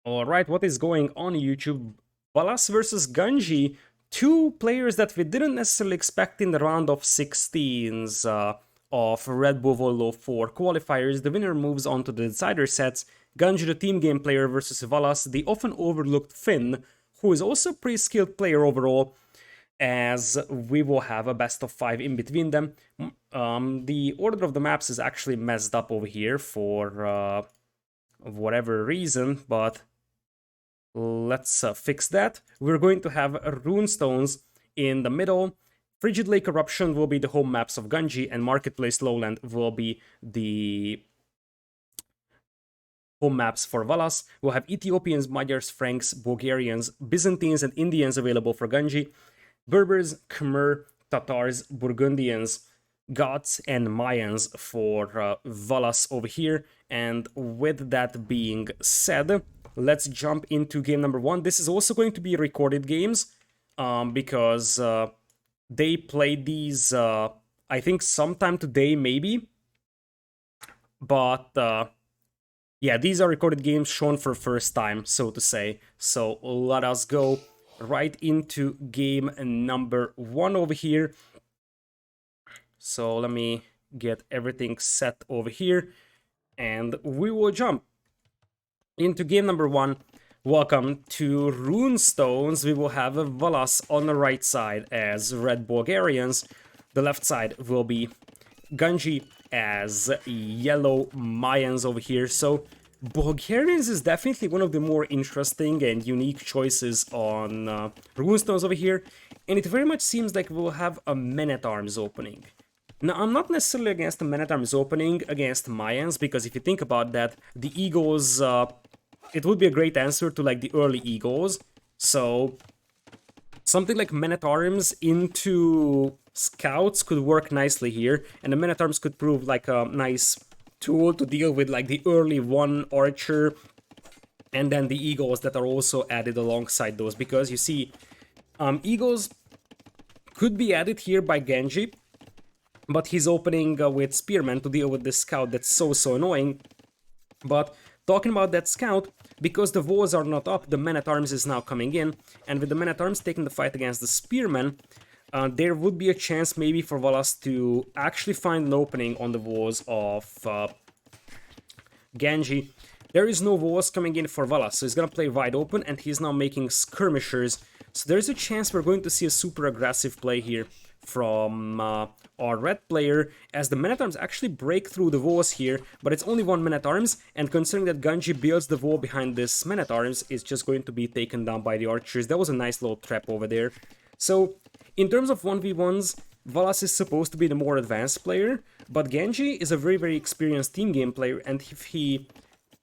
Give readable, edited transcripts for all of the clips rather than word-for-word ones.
Alright, what is going on YouTube? Valas versus Ganji, two players that we didn't necessarily expect in the round of 16s of Redbull Wololo for qualifiers. The winner moves on to the decider sets. Ganji, the team game player, versus Valas, the often overlooked Finn, who is also a pretty skilled player overall, as we will have a best of 5 in between them. The order of the maps is actually messed up over here for whatever reason, but let's fix that. We're going to have runestones in the middle. Frigid Lake Eruption will be the home maps of Ganji, and Marketplace Lowland will be the home maps for Valas. We'll have Ethiopians, Magyars, Franks, Bulgarians, Byzantines, and Indians available for Ganji. Berbers, Khmer, Tatars, Burgundians, Goths, and Mayans for Valas over here. And with that being said, let's jump into game number 1. This is also going to be recorded games because they played these, I think, sometime today, maybe. But yeah, these are recorded games shown for first time, so to say. So let us go right into game number 1 over here. So let me get everything set over here, and we will jump into game number 1. Welcome to Runestones. We will have Valas on the right side as Red Bulgarians. The left side will be Ganji as yellow Mayans over here. So Bulgarians is definitely one of the more interesting and unique choices on Runestones over here. And it very much seems like we'll have a Men-at-Arms opening. Now, I'm not necessarily against the Men-at-Arms opening against Mayans, because if you think about that, the Eagles, it would be a great answer to like the early Eagles. So something like Men-at-Arms into Scouts could work nicely here, and the Men-at-Arms could prove like a nice tool to deal with like the early one Archer, and then the Eagles that are also added alongside those, because you see, Eagles could be added here by Ganji, but he's opening with Spearman to deal with this Scout that's so annoying. But talking about that Scout, because the walls are not up, the Men-at-Arms is now coming in, and with the Men-at-Arms taking the fight against the Spearman, there would be a chance maybe for Valas to actually find an opening on the walls of Ganji. There is no walls coming in for Valas, so he's gonna play wide open, and he's now making skirmishers. So there's a chance we're going to see a super aggressive play here from our red player, as the Men-at-Arms actually break through the walls here, but it's only one Men-at-Arms, and considering that Ganji builds the wall behind this Men-at-Arms, it's just going to be taken down by the archers. That was a nice little trap over there. So in terms of 1v1s, Valas is supposed to be the more advanced player, but Ganji is a very experienced team game player, and if he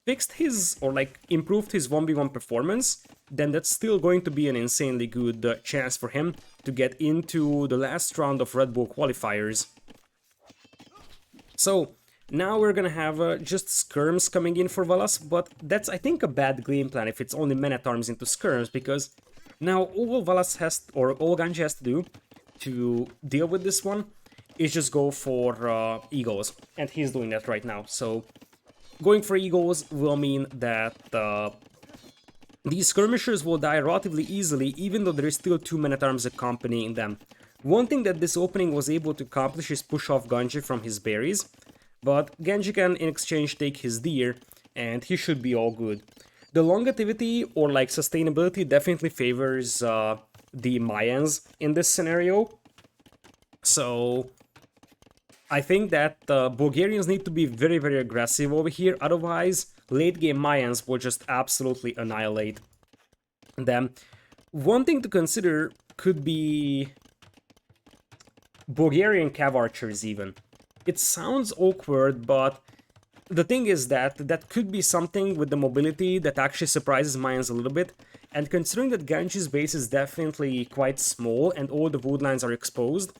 fixed his, or like improved his 1v1 performance, then that's still going to be an insanely good chance for him to get into the last round of Red Bull qualifiers. So now we're gonna have just skirms coming in for Valas, but that's, I think, a bad game plan if it's only Men-at-Arms into skirms, because now all Valas has, or all Ganji has to do to deal with this one is just go for Eagles, and he's doing that right now. So going for Eagles will mean that these skirmishers will die relatively easily, even though there is still 2 Men-at-Arms accompanying them. One thing that this opening was able to accomplish is push off Ganji from his berries, but Ganji can in exchange take his deer, and he should be all good. The longevity or like sustainability definitely favors the Mayans in this scenario, so I think that Bulgarians need to be very aggressive over here, otherwise late game Mayans will just absolutely annihilate them. One thing to consider could be Bulgarian cav archers even. It sounds awkward, but the thing is that that could be something with the mobility that actually surprises Mayans a little bit, and considering that Ganji's base is definitely quite small and all the woodlands are exposed,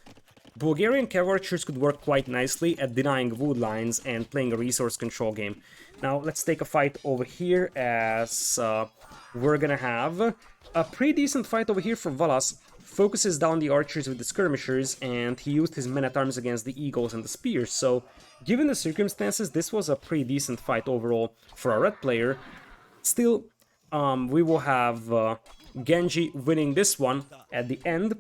Bulgarian cav archers could work quite nicely at denying woodlines and playing a resource control game. Now let's take a fight over here, as we're gonna have a pretty decent fight over here for Valas. Focuses down the archers with the skirmishers, and he used his Men-at-Arms against the eagles and the spears. So given the circumstances, this was a pretty decent fight overall for a red player. Still, We will have Genji winning this one at the end.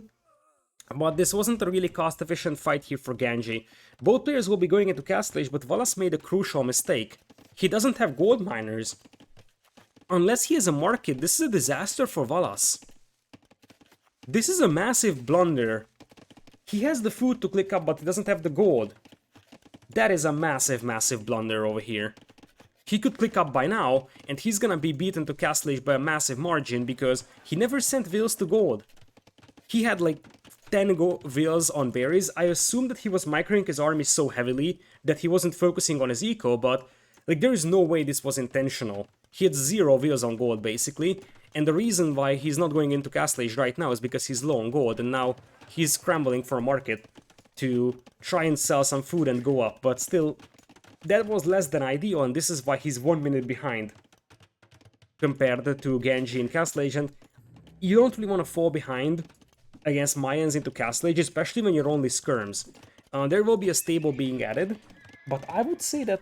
But this wasn't a really cost-efficient fight here for Ganji. Both players will be going into Castle Age, but Valas made a crucial mistake. He doesn't have gold miners. Unless he has a market, this is a disaster for Valas. This is a massive blunder. He has the food to click up, but he doesn't have the gold. That is a massive, massive blunder over here. He could click up by now, and he's gonna be beaten to Castle Age by a massive margin because he never sent Vils to gold. He had like 10 Vils on berries. I assume that he was microing his army so heavily that he wasn't focusing on his eco, but like there is no way this was intentional. He had 0 Vils on gold basically, and the reason why he's not going into Castle Age right now is because he's low on gold, and now he's scrambling for a market to try and sell some food and go up, but still, that was less than ideal, and this is why he's 1 minute behind compared to Ganji in Castle Age, and you don't really want to fall behind against Mayans into Castle Age, especially when you're only skirms. There will be a stable being added, but I would say that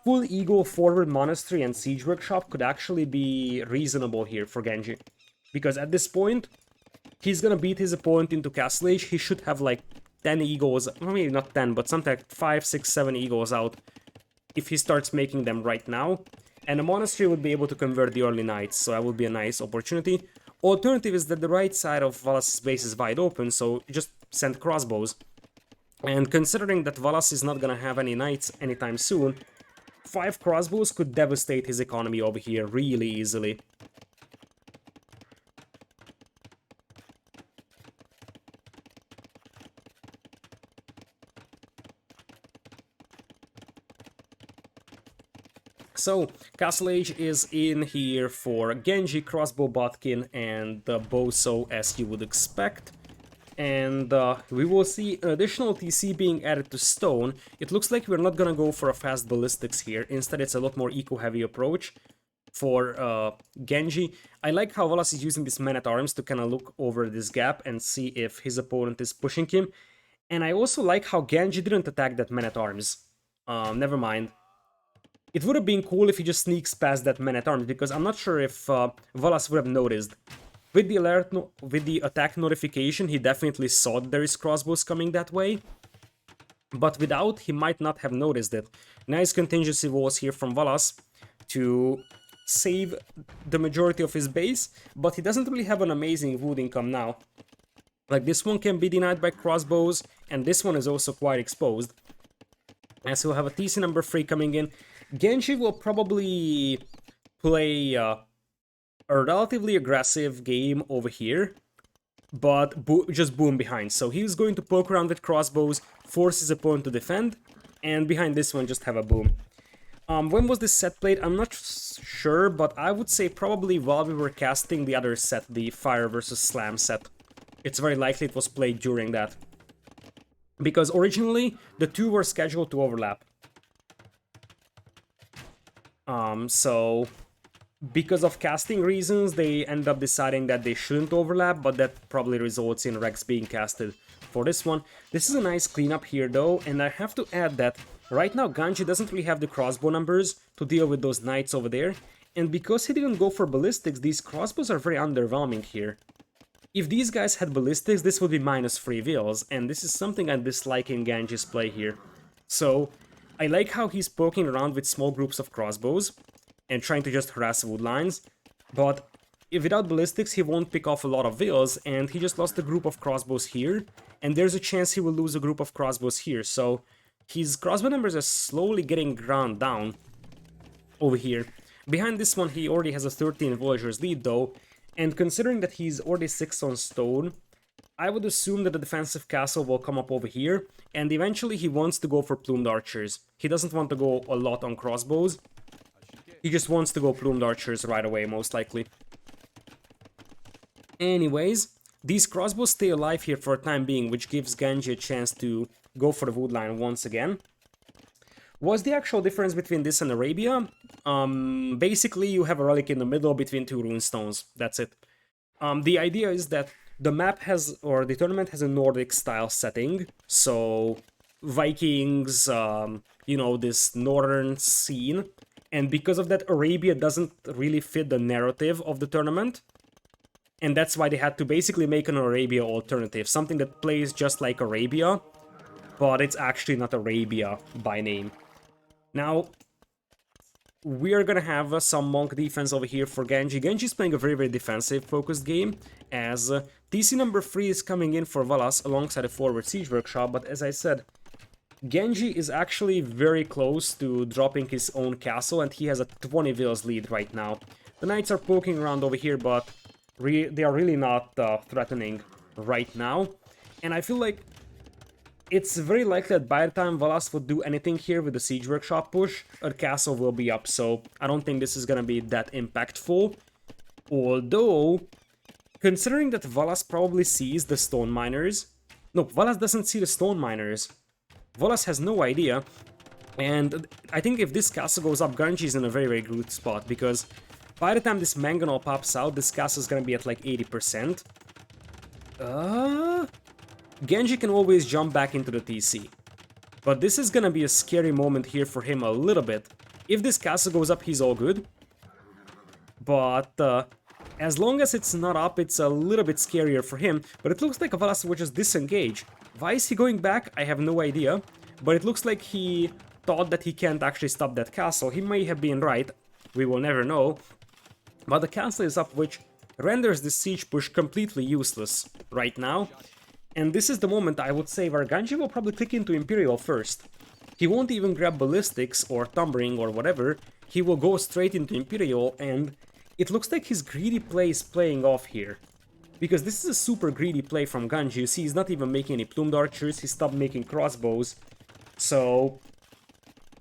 full Eagle, Forward Monastery, and Siege Workshop could actually be reasonable here for Genji. Because at this point, he's gonna beat his opponent into Castle Age. He should have like 10 Eagles, well, maybe not 10, but something like 5, 6, 7 Eagles out if he starts making them right now. And a Monastery would be able to convert the early Knights, so that would be a nice opportunity. Alternative is that the right side of Valas' base is wide open, so just send crossbows. And considering that Valas is not gonna have any knights anytime soon, 5 crossbows could devastate his economy over here really easily. So, Castle Age is in here for Genji, Crossbow, Botkin, and Boso, as you would expect. And we will see an additional TC being added to Stone. It looks like we're not gonna go for a fast ballistics here. Instead, it's a lot more eco-heavy approach for Genji. I like how Valas is using this Man-at-Arms to kind of look over this gap and see if his opponent is pushing him. And I also like how Genji didn't attack that Man-at-Arms. Never mind. It would have been cool if he just sneaks past that Man-at-Arms, because I'm not sure if Valas would have noticed. With the alert, with the attack notification, he definitely saw that there is crossbows coming that way. But without, he might not have noticed it. Nice contingency walls here from Valas to save the majority of his base, but he doesn't really have an amazing wood income now. Like, this one can be denied by crossbows, and this one is also quite exposed. As he'll have a TC number 3 coming in. Genji will probably play a relatively aggressive game over here, but just boom behind. So he's going to poke around with crossbows, force his opponent to defend, and behind this one just have a boom. When was this set played? I'm not sure, but I would say probably while we were casting the other set, the Fire versus Slam set. It's very likely it was played during that. Because originally, the two were scheduled to overlap. So, because of casting reasons, they end up deciding that they shouldn't overlap, but that probably results in Rex being casted for this one. This is a nice cleanup here though, and I have to add that right now Ganji doesn't really have the crossbow numbers to deal with those knights over there, and because he didn't go for ballistics, these crossbows are very underwhelming here. If these guys had ballistics, this would be -3 Vils, and this is something I dislike in Ganji's play here. So, I like how he's poking around with small groups of crossbows and trying to just harass wood lines, but if without ballistics he won't pick off a lot of Vils, and he just lost a group of crossbows here, and there's a chance he will lose a group of crossbows here, so his crossbow numbers are slowly getting ground down over here. Behind this one he already has a 13 villagers lead though, and considering that he's already 6 on stone, I would assume that the defensive castle will come up over here, and eventually he wants to go for plumed archers. He doesn't want to go a lot on crossbows. He just wants to go plumed archers right away, most likely. Anyways, these crossbows stay alive here for a time being, which gives Ganji a chance to go for the wood line once again. What's the actual difference between this and Arabia? Basically, you have a relic in the middle between 2 rune stones. That's it. The idea is that the map has, or the tournament has a Nordic style setting, so Vikings, you know, this northern scene, And because of that, Arabia doesn't really fit the narrative of the tournament. And that's why they had to basically make an Arabia alternative, something that plays just like Arabia, but it's actually not Arabia by name. Now, we are gonna have some Monk defense over here for Ganji. Genji's playing a very, very defensive-focused game, as TC number 3 is coming in for Valas alongside a forward Siege Workshop, but as I said, Ganji is actually very close to dropping his own castle, and he has a 20 villas lead right now. The Knights are poking around over here, but they are really not threatening right now. And I feel like it's very likely that by the time Valas would do anything here with the Siege Workshop push, a castle will be up, so I don't think this is gonna be that impactful. Although, considering that Valas probably sees the stone miners... No, Valas doesn't see the stone miners. Valas has no idea, and I think if this castle goes up, Ganji is in a very, very good spot, because by the time this mangonel pops out, this castle is gonna be at like 80%. Ganji can always jump back into the TC. But this is gonna be a scary moment here for him a little bit. If this castle goes up, he's all good. But as long as it's not up, it's a little bit scarier for him. But it looks like Valas will just disengage. Why is he going back? I have no idea. But it looks like he thought that he can't actually stop that castle. He may have been right. We will never know. But the castle is up, which renders the siege push completely useless right now. And this is the moment, I would say, where Ganji will probably click into Imperial first. He won't even grab Ballistics or Thumbering or whatever. He will go straight into Imperial, and it looks like his greedy play is playing off here. Because this is a super greedy play from Ganji. You see, he's not even making any plumed archers, he stopped making crossbows. So,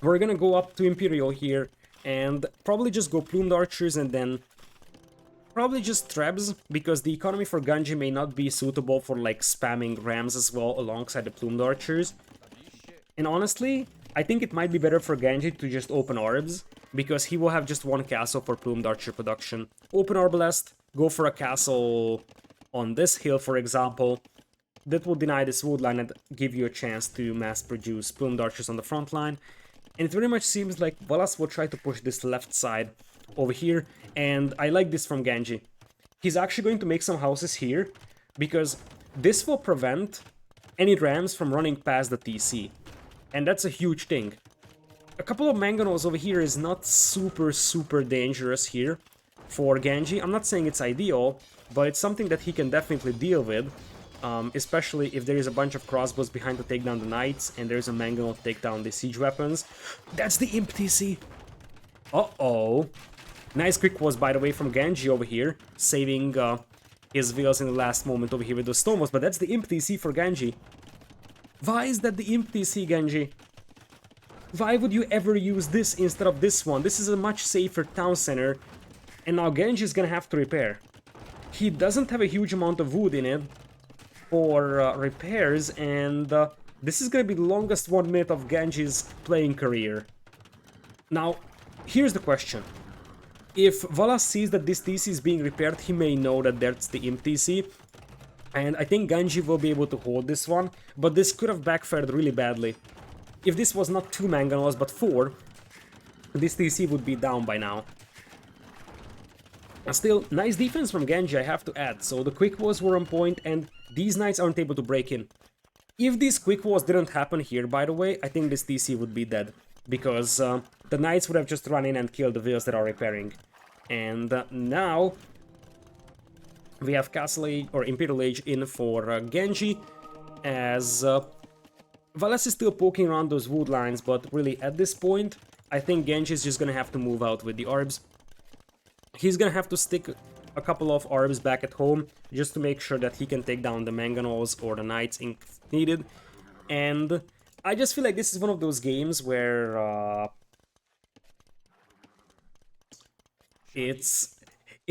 we're gonna go up to Imperial here, and probably just go plumed archers and then probably just trebs, because the economy for Ganji may not be suitable for like spamming rams as well alongside the plumed archers. And honestly, I think it might be better for Ganji to just open orbs, because he will have just one castle for plumed archer production. Open Arbalest, go for a castle on this hill, for example. That will deny this wood line and give you a chance to mass produce plumed archers on the front line. And it very much seems like Valas will try to push this left side over here, and I like this from Ganji. He's actually going to make some houses here, because this will prevent any rams from running past the TC. And that's a huge thing. A couple of mangonels over here is not super dangerous here for Ganji. I'm not saying it's ideal, but it's something that he can definitely deal with. Especially if there is a bunch of crossbows behind to take down the knights, and there's a mangonel to take down the siege weapons. That's the Imp TC! Uh-oh. Nice quick was, by the way, from Ganji over here, saving his villas in the last moment over here with those stonewalls, but that's the Imp TC for Ganji. Why is that the Imp TC, Ganji? Why would you ever use this instead of this one? This is a much safer town center, and now Ganji is gonna have to repair. He doesn't have a huge amount of wood in it for repairs, and this is gonna be the longest 1 minute of Ganji's playing career. Now, here's the question. If Valas sees that this TC is being repaired, he may know that that's the Imp TC, and I think Ganji will be able to hold this one, but this could have backfired really badly. If this was not 2 mangonels but 4, this TC would be down by now. Still, nice defense from Ganji, I have to add. So the quick walls were on point, and these knights aren't able to break in. If these quick walls didn't happen here, by the way, I think this TC would be dead. Because the knights would have just run in and killed the villas that are repairing. And now we have Castle Age, or Imperial Age, in for Ganji, as Valas is still poking around those wood lines, but really at this point, I think Ganji is just gonna have to move out with the orbs. He's gonna have to stick a couple of orbs back at home, just to make sure that he can take down the mangonels or the knights if needed. And I just feel like this is one of those games where it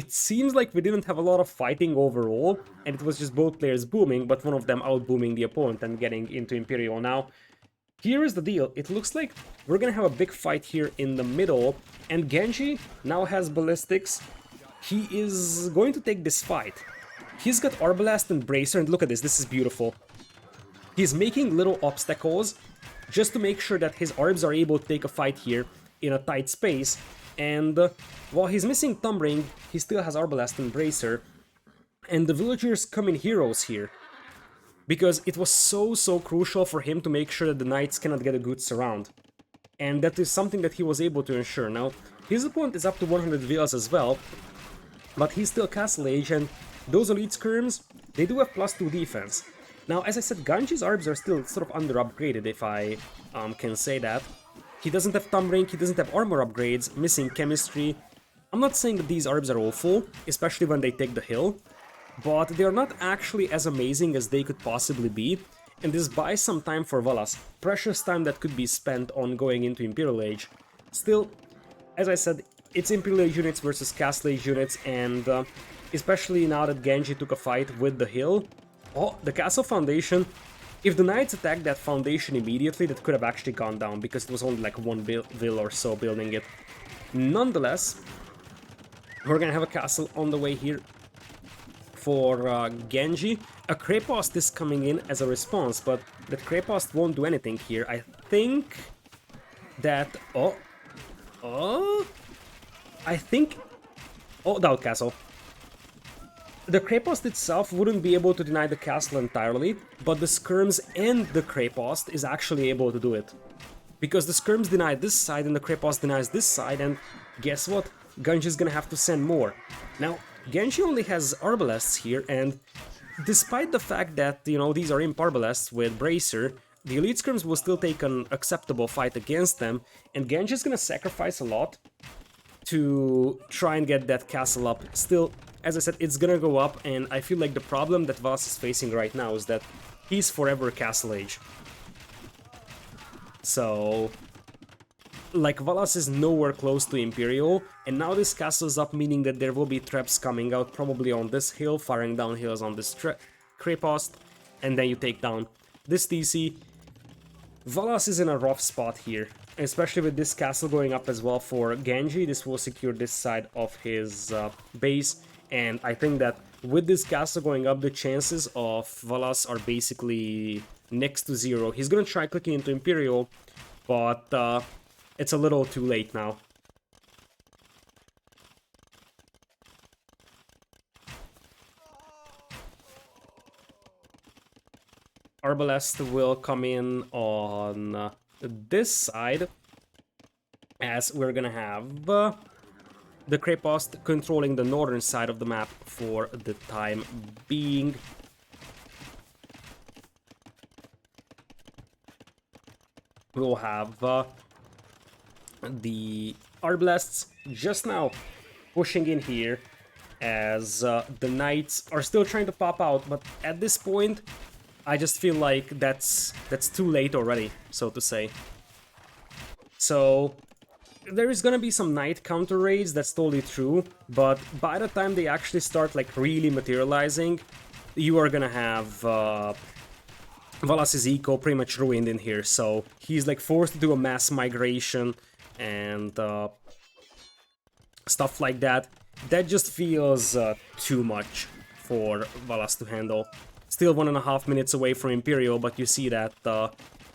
seems like we didn't have a lot of fighting overall, and it was just both players booming, but one of them out-booming the opponent and getting into Imperial. Now, here is the deal. It looks like we're gonna have a big fight here in the middle, and Ganji now has Ballistics. He is going to take this fight. He's got Arbalest and Bracer, and look at this, this is beautiful. He's making little obstacles just to make sure that his orbs are able to take a fight here. in a tight space. And while he's missing Thumb Ring, he still has Arbalest and Bracer. And the villagers come in heroes here, because it was so crucial for him to make sure that the knights cannot get a good surround. And that is something that he was able to ensure. Now, his opponent is up to 100 villas as well, but he's still Castle Age, and those Elite Skirms, they do have +2 defense. Now, as I said, Ganji's Arbs are still sort of under-upgraded, if I can say that. He doesn't have Thumb Ring, he doesn't have armor upgrades, missing Chemistry. I'm not saying that these Arbs are awful, especially when they take the hill, but they are not actually as amazing as they could possibly be, and this buys some time for Valas, precious time that could be spent on going into Imperial Age. Still, as I said, it's Imperial Age units versus Castle Age units, and especially now that Genji took a fight with the hill. Oh, the Castle Foundation, if the Knights attacked that foundation immediately, that could have actually gone down, because it was only like one vill or so building it. Nonetheless, we're gonna have a castle on the way here for Genji. A Crepost is coming in as a response, but that Crepost won't do anything here. I think that... Doubt Castle. The Crepost itself wouldn't be able to deny the castle entirely, but the Skirms and the Crepost is actually able to do it. Because the Skirms deny this side and the Crepost denies this side, and guess what? Ganji is gonna have to send more. Now, Genji only has Arbalests here, and despite the fact that, you know, these are Imp Arbalests with Bracer, the Elite Skirms will still take an acceptable fight against them, and Genji is gonna sacrifice a lot to try and get that castle up. Still, as I said, it's gonna go up, and I feel like the problem that Valas is facing right now is that he's forever Castle Age. So, like, Valas is nowhere close to Imperial, and now this castle is up, meaning that there will be traps coming out, probably on this hill, firing down hills on this Crepost, and then you take down this TC. Valas is in a rough spot here, especially with this castle going up as well for Genji. This will secure this side of his base, and I think that with this castle going up, the chances of Valas are basically next to zero. He's gonna try clicking into Imperial, but it's a little too late now. Arbalest will come in on this side, as we're gonna have the Crepost controlling the northern side of the map for the time being. We'll have the Arbalests just now pushing in here, as the Knights are still trying to pop out, but at this point I just feel like that's too late already, so to say. So there is gonna be some Knight counter raids, that's totally true, but by the time they actually start like really materializing, you are gonna have Valas' eco pretty much ruined in here, so he's like forced to do a mass migration and stuff like that. That just feels too much for Valas to handle. Still 1.5 minutes away from Imperial, but you see that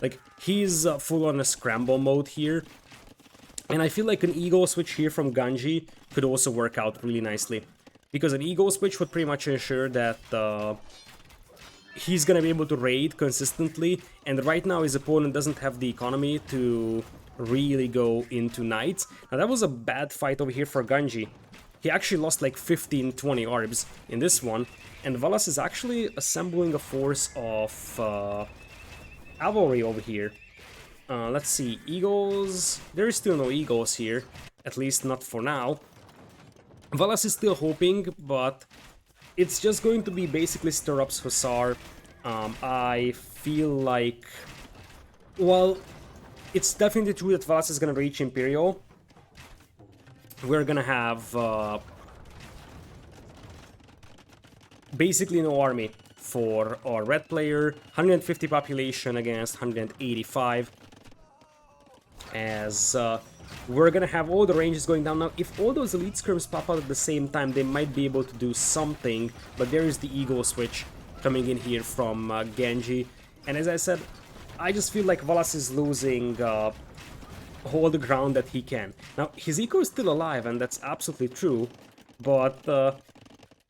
like he's full on a scramble mode here. And I feel like an ego switch here from Ganji could also work out really nicely, because an ego switch would pretty much ensure that he's gonna be able to raid consistently, and right now his opponent doesn't have the economy to really go into Knights. Now that was a bad fight over here for Ganji. He actually lost like 15-20 Arbs in this one, and Valas is actually assembling a force of Cavalry over here. Let's see, Eagles... There is still no Eagles here, at least not for now. Valas is still hoping, but it's just going to be basically Stirrups Hussar. I feel like... Well, it's definitely true that Valas is gonna reach Imperial. We're gonna have basically no army for our red player. 150 population against 185. As we're gonna have all the ranges going down now. If all those elite skirms pop out at the same time, they might be able to do something. But there is the ego switch coming in here from Ganji. And as I said, I just feel like Valas is losing hold the ground that he can. Now, his eco is still alive, and that's absolutely true, but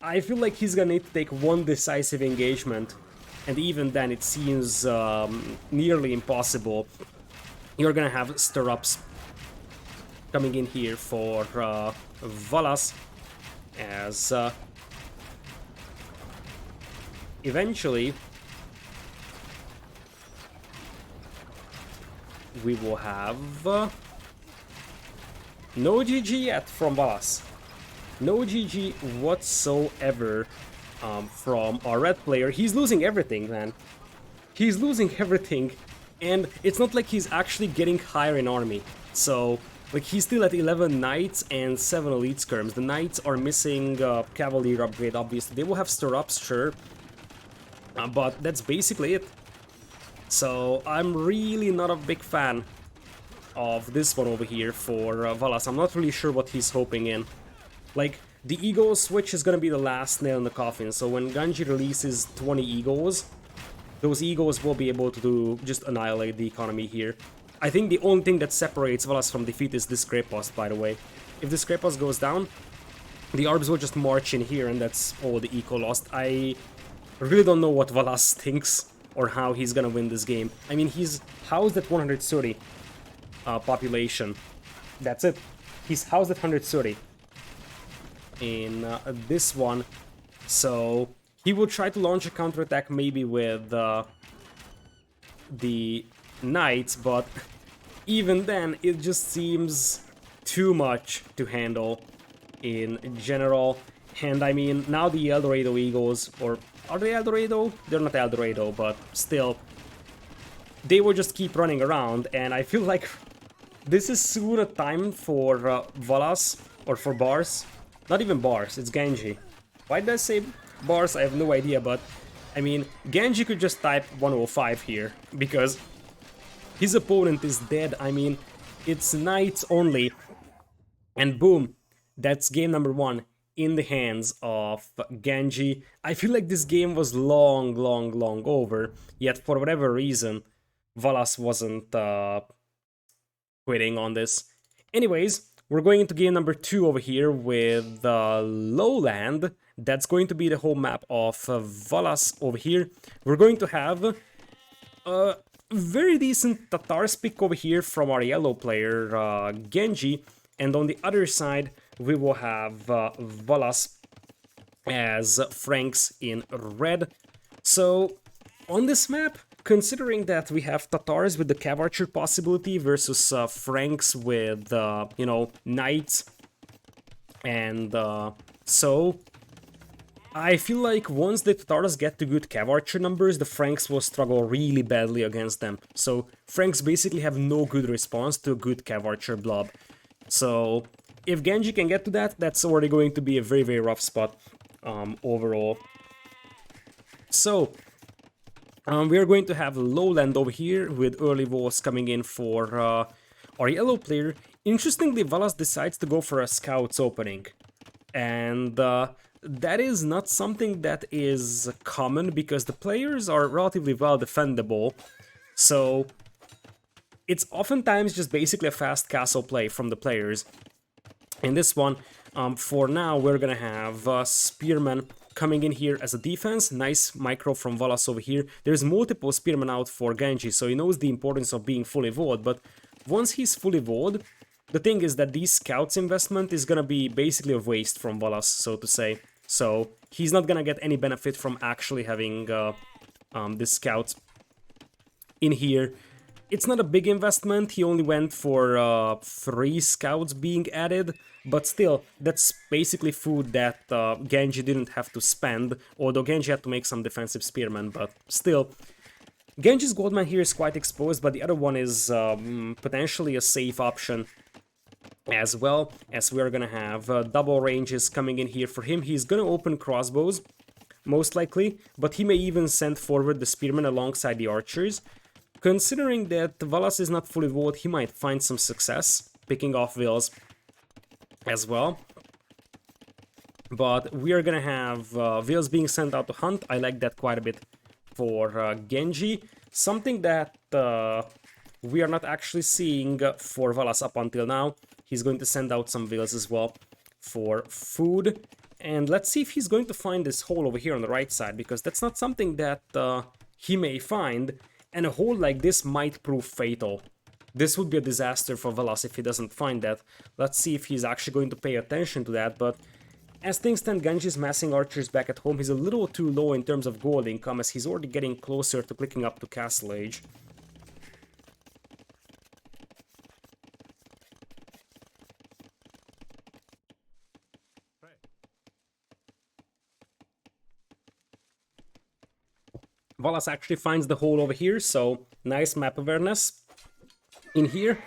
I feel like he's gonna need to take one decisive engagement, and even then it seems nearly impossible. You're gonna have stirrups coming in here for Valas, as eventually we will have no GG yet from Valas. No GG whatsoever from our red player. He's losing everything, man. He's losing everything, and it's not like he's actually getting higher in army. So, like, he's still at 11 knights and 7 elite skirms. The knights are missing cavalier upgrade, obviously. They will have stirrups, sure, but that's basically it. So, I'm really not a big fan of this one over here for Valas. I'm not really sure what he's hoping in. Like, the ego switch is gonna be the last nail in the coffin, so when Ganji releases 20 egos, those egos will be able to just annihilate the economy here. I think the only thing that separates Valas from defeat is this Grey Post, by the way. If this Grey Post goes down, the Arbs will just march in here, and that's all the eco lost. I really don't know what Valas thinks or how he's gonna win this game. I mean, he's housed at 130 population. That's it. He's housed at 130 in this one, so he will try to launch a counterattack maybe with the knights, but even then it just seems too much to handle in general. And I mean, now the Eldorado Eagles, or are they Eldorado? They're not Eldorado, but still, they will just keep running around, and I feel like this is soon a time for Valas, or for Bars. Not even Bars, it's Ganji. Why did I say Bars? I have no idea, but I mean, Ganji could just type 105 here, because his opponent is dead. I mean, it's knights only, and boom, that's game number 1 in the hands of Ganji. I feel like this game was long over, yet for whatever reason, Valas wasn't quitting on this. Anyways, we're going into game number 2 over here with Lowland. That's going to be the whole map of Valas over here. We're going to have a very decent Tatars pick over here from our yellow player, Genji. And on the other side, we will have Valas as Franks in red. So, on this map, considering that we have Tatars with the Cav Archer possibility versus Franks with, you know, Knights, and so I feel like once the Tatars get to good Cav Archer numbers, the Franks will struggle really badly against them. So Franks basically have no good response to a good Cav Archer blob. So if Genji can get to that, that's already going to be a very rough spot overall. So we are going to have Lowland over here with early walls coming in for our yellow player. Interestingly, Valas decides to go for a Scouts opening, and that is not something that is common because the players are relatively well defendable, so it's oftentimes just basically a fast castle play from the players. In this one, for now, we're gonna have Spearman coming in here as a defense. Nice micro from Valas over here. There's multiple Spearmen out for Ganji, so he knows the importance of being fully walled, but once he's fully walled, the thing is that these scouts investment is gonna be basically a waste from Valas, so to say. So he's not gonna get any benefit from actually having this scouts in here. It's not a big investment, he only went for 3 scouts being added, but still, that's basically food that Ganji didn't have to spend, although Ganji had to make some defensive spearmen, but still. Genji's Goldman here is quite exposed, but the other one is potentially a safe option as well, as we're gonna have double ranges coming in here for him. He's gonna open crossbows, most likely, but he may even send forward the spearmen alongside the archers. Considering that Valas is not fully walled, he might find some success picking off Wills as well. But we are gonna have Wills being sent out to hunt. I like that quite a bit for Genji. Something that we are not actually seeing for Valas up until now. He's going to send out some wheels as well for food. And let's see if he's going to find this hole over here on the right side, because that's not something that he may find. And a hole like this might prove fatal. This would be a disaster for Valas if he doesn't find that. Let's see if he's actually going to pay attention to that, but as things stand, Ganji's massing archers back at home. He's a little too low in terms of gold income, as he's already getting closer to clicking up to Castle Age. Valas actually finds the hole over here, so nice map awareness in here,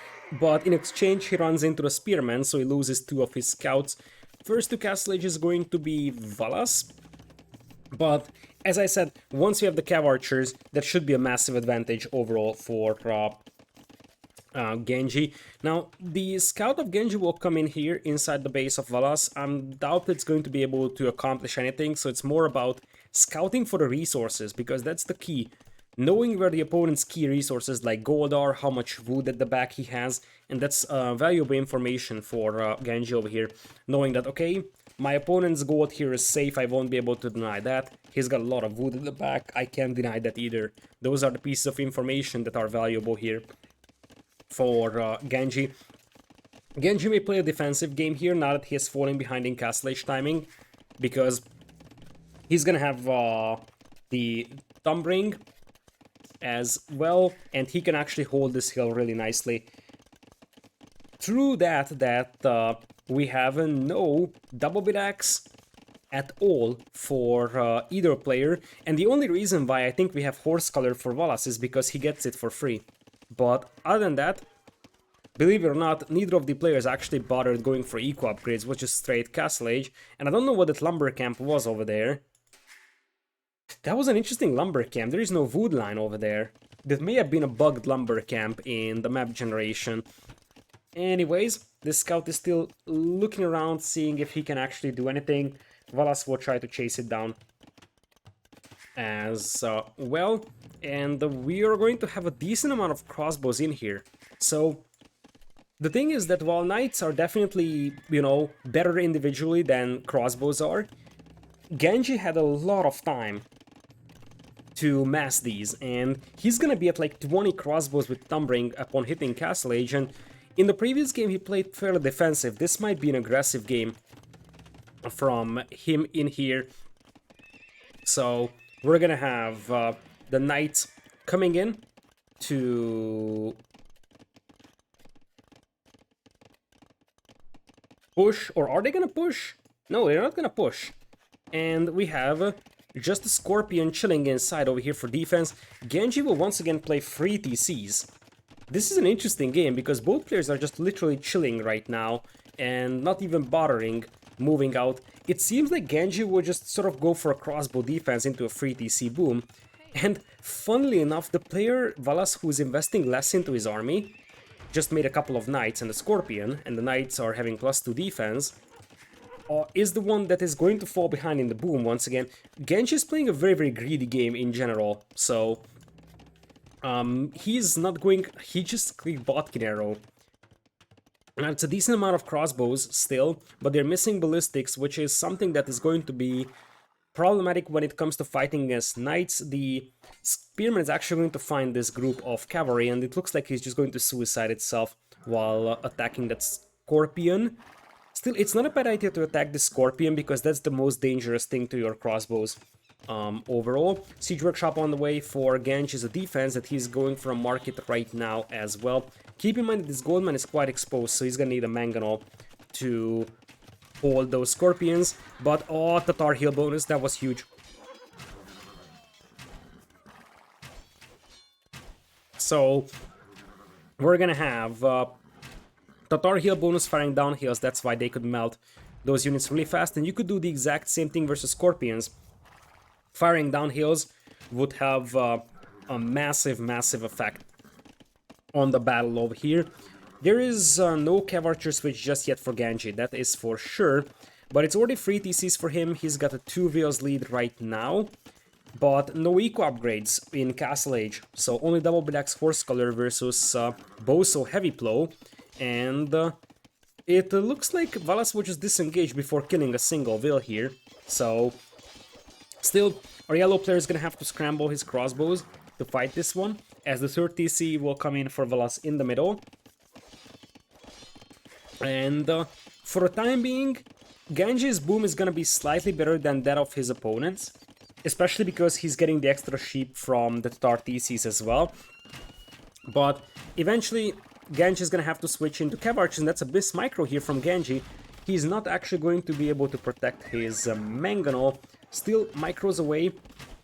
but in exchange he runs into the spearman, so he loses 2 of his scouts. First to Castle Age is going to be Valas, but as I said, once we have the cav archers, that should be a massive advantage overall for Ganji. Now, the scout of Ganji will come in here inside the base of Valas. I doubt it's going to be able to accomplish anything, so it's more about scouting for the resources, because that's the key. Knowing where the opponent's key resources like gold are, how much wood at the back he has, and that's valuable information for Ganji over here. Knowing that, okay, my opponent's gold here is safe, I won't be able to deny that. He's got a lot of wood at the back, I can't deny that either. Those are the pieces of information that are valuable here for Ganji. Ganji may play a defensive game here now that he is falling behind in Castle Age timing, because he's gonna have the Thumb Ring as well, and he can actually hold this hill really nicely. Through that we have no double bit axe at all for either player, and the only reason why I think we have horse color for Valas is because he gets it for free. But other than that, believe it or not, neither of the players actually bothered going for eco upgrades, which is straight Castle Age, and I don't know what that lumber camp was over there. That was an interesting lumber camp. There is no wood line over there. That may have been a bugged lumber camp in the map generation. Anyways, this scout is still looking around, seeing if he can actually do anything. Valas will try to chase it down as well. And we are going to have a decent amount of crossbows in here. So the thing is that while knights are definitely, you know, better individually than crossbows are, Ganji had a lot of time to mass these, and he's gonna be at like 20 crossbows with Thumb Ring upon hitting Castle Age, and in the previous game he played fairly defensive. This might be an aggressive game from him in here. So we're gonna have the knights coming in to push, or are they gonna push? No, they're not gonna push. And we have just a Scorpion chilling inside over here for defense. Ganji will once again play free TCs. This is an interesting game because both players are just literally chilling right now and not even bothering moving out. It seems like Ganji will just sort of go for a crossbow defense into a free TC boom. And funnily enough, the player Valas, who is investing less into his army, just made a couple of knights and a Scorpion, and the knights are having +2 defense, is the one that is going to fall behind in the boom once again. Ganji is playing a very, very greedy game in general, so he's not going... he just clicked Botkin Arrow. Now, it's a decent amount of crossbows still, but they're missing ballistics, which is something that is going to be problematic when it comes to fighting against knights. The spearman is actually going to find this group of cavalry, and it looks like he's just going to suicide itself while attacking that Scorpion. Still, it's not a bad idea to attack the Scorpion, because that's the most dangerous thing to your crossbows overall. Siege Workshop on the way for Ganji is a defense that he's going for a market right now as well. Keep in mind that this Goldman is quite exposed, so he's gonna need a Mangonel to hold those Scorpions. But, oh, Tatar heal bonus, that was huge. So, we're gonna have Tatar heal bonus firing down heals. That's why they could melt those units really fast. And you could do the exact same thing versus Scorpions. Firing down heals would have a massive, massive effect on the battle over here. There is no Cav Archer switch just yet for Ganji, that is for sure. But it's already free TCs for him. He's got a 2 wheels lead right now. but no eco upgrades in Castle Age, so only double black's horse color versus Boso heavy plow, and it looks like Valas will just disengage before killing a single will here, so still our yellow player is gonna have to scramble his crossbows to fight this one, as the third TC will come in for Valas in the middle. And for the time being, Ganji's boom is gonna be slightly better than that of his opponents, especially because he's getting the extra sheep from the Tatar TCs as well. But eventually, Ganji is gonna have to switch into Cav Archers, and that's a Bis Micro here from Ganji. He's not actually going to be able to protect his Mangonel, still micros away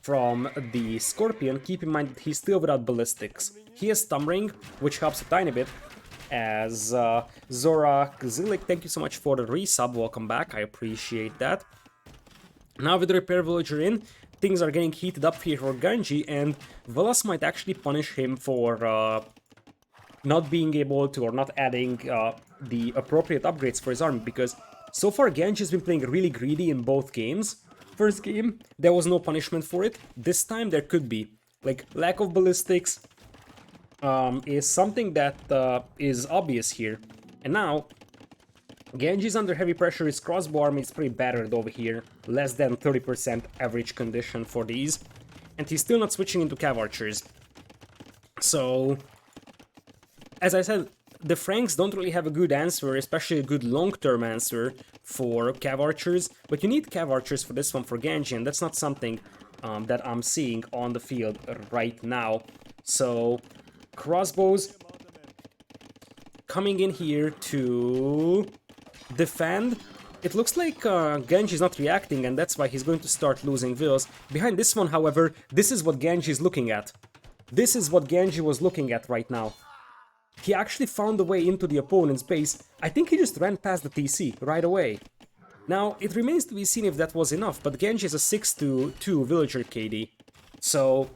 from the Scorpion. Keep in mind that he's still without ballistics. He has Thumb Ring, which helps a tiny bit, as Zora Zilik, thank you so much for the resub, welcome back, I appreciate that. Now with the Repair Villager in, things are getting heated up here for Ganji, and Valas might actually punish him for not being able to, or not adding the appropriate upgrades for his army, because so far Ganji has been playing really greedy in both games. First game, there was no punishment for it. This time there could be. Like, lack of ballistics is something that is obvious here. And now, Genji's under heavy pressure, his crossbow army is pretty battered over here. Less than 30% average condition for these. And he's still not switching into Cav Archers. So, as I said, the Franks don't really have a good answer, especially a good long-term answer for Cav Archers, but you need Cav Archers for this one for Ganji, and that's not something that I'm seeing on the field right now. So, crossbows coming in here to defend. It looks like Genji is not reacting, and that's why he's going to start losing wills. Behind this one, however, this is what Genji is looking at. This is what Genji was looking at right now. He actually found a way into the opponent's base. I think he just ran past the TC right away. Now, it remains to be seen if that was enough, but Genji is a 6-2 villager KD. So,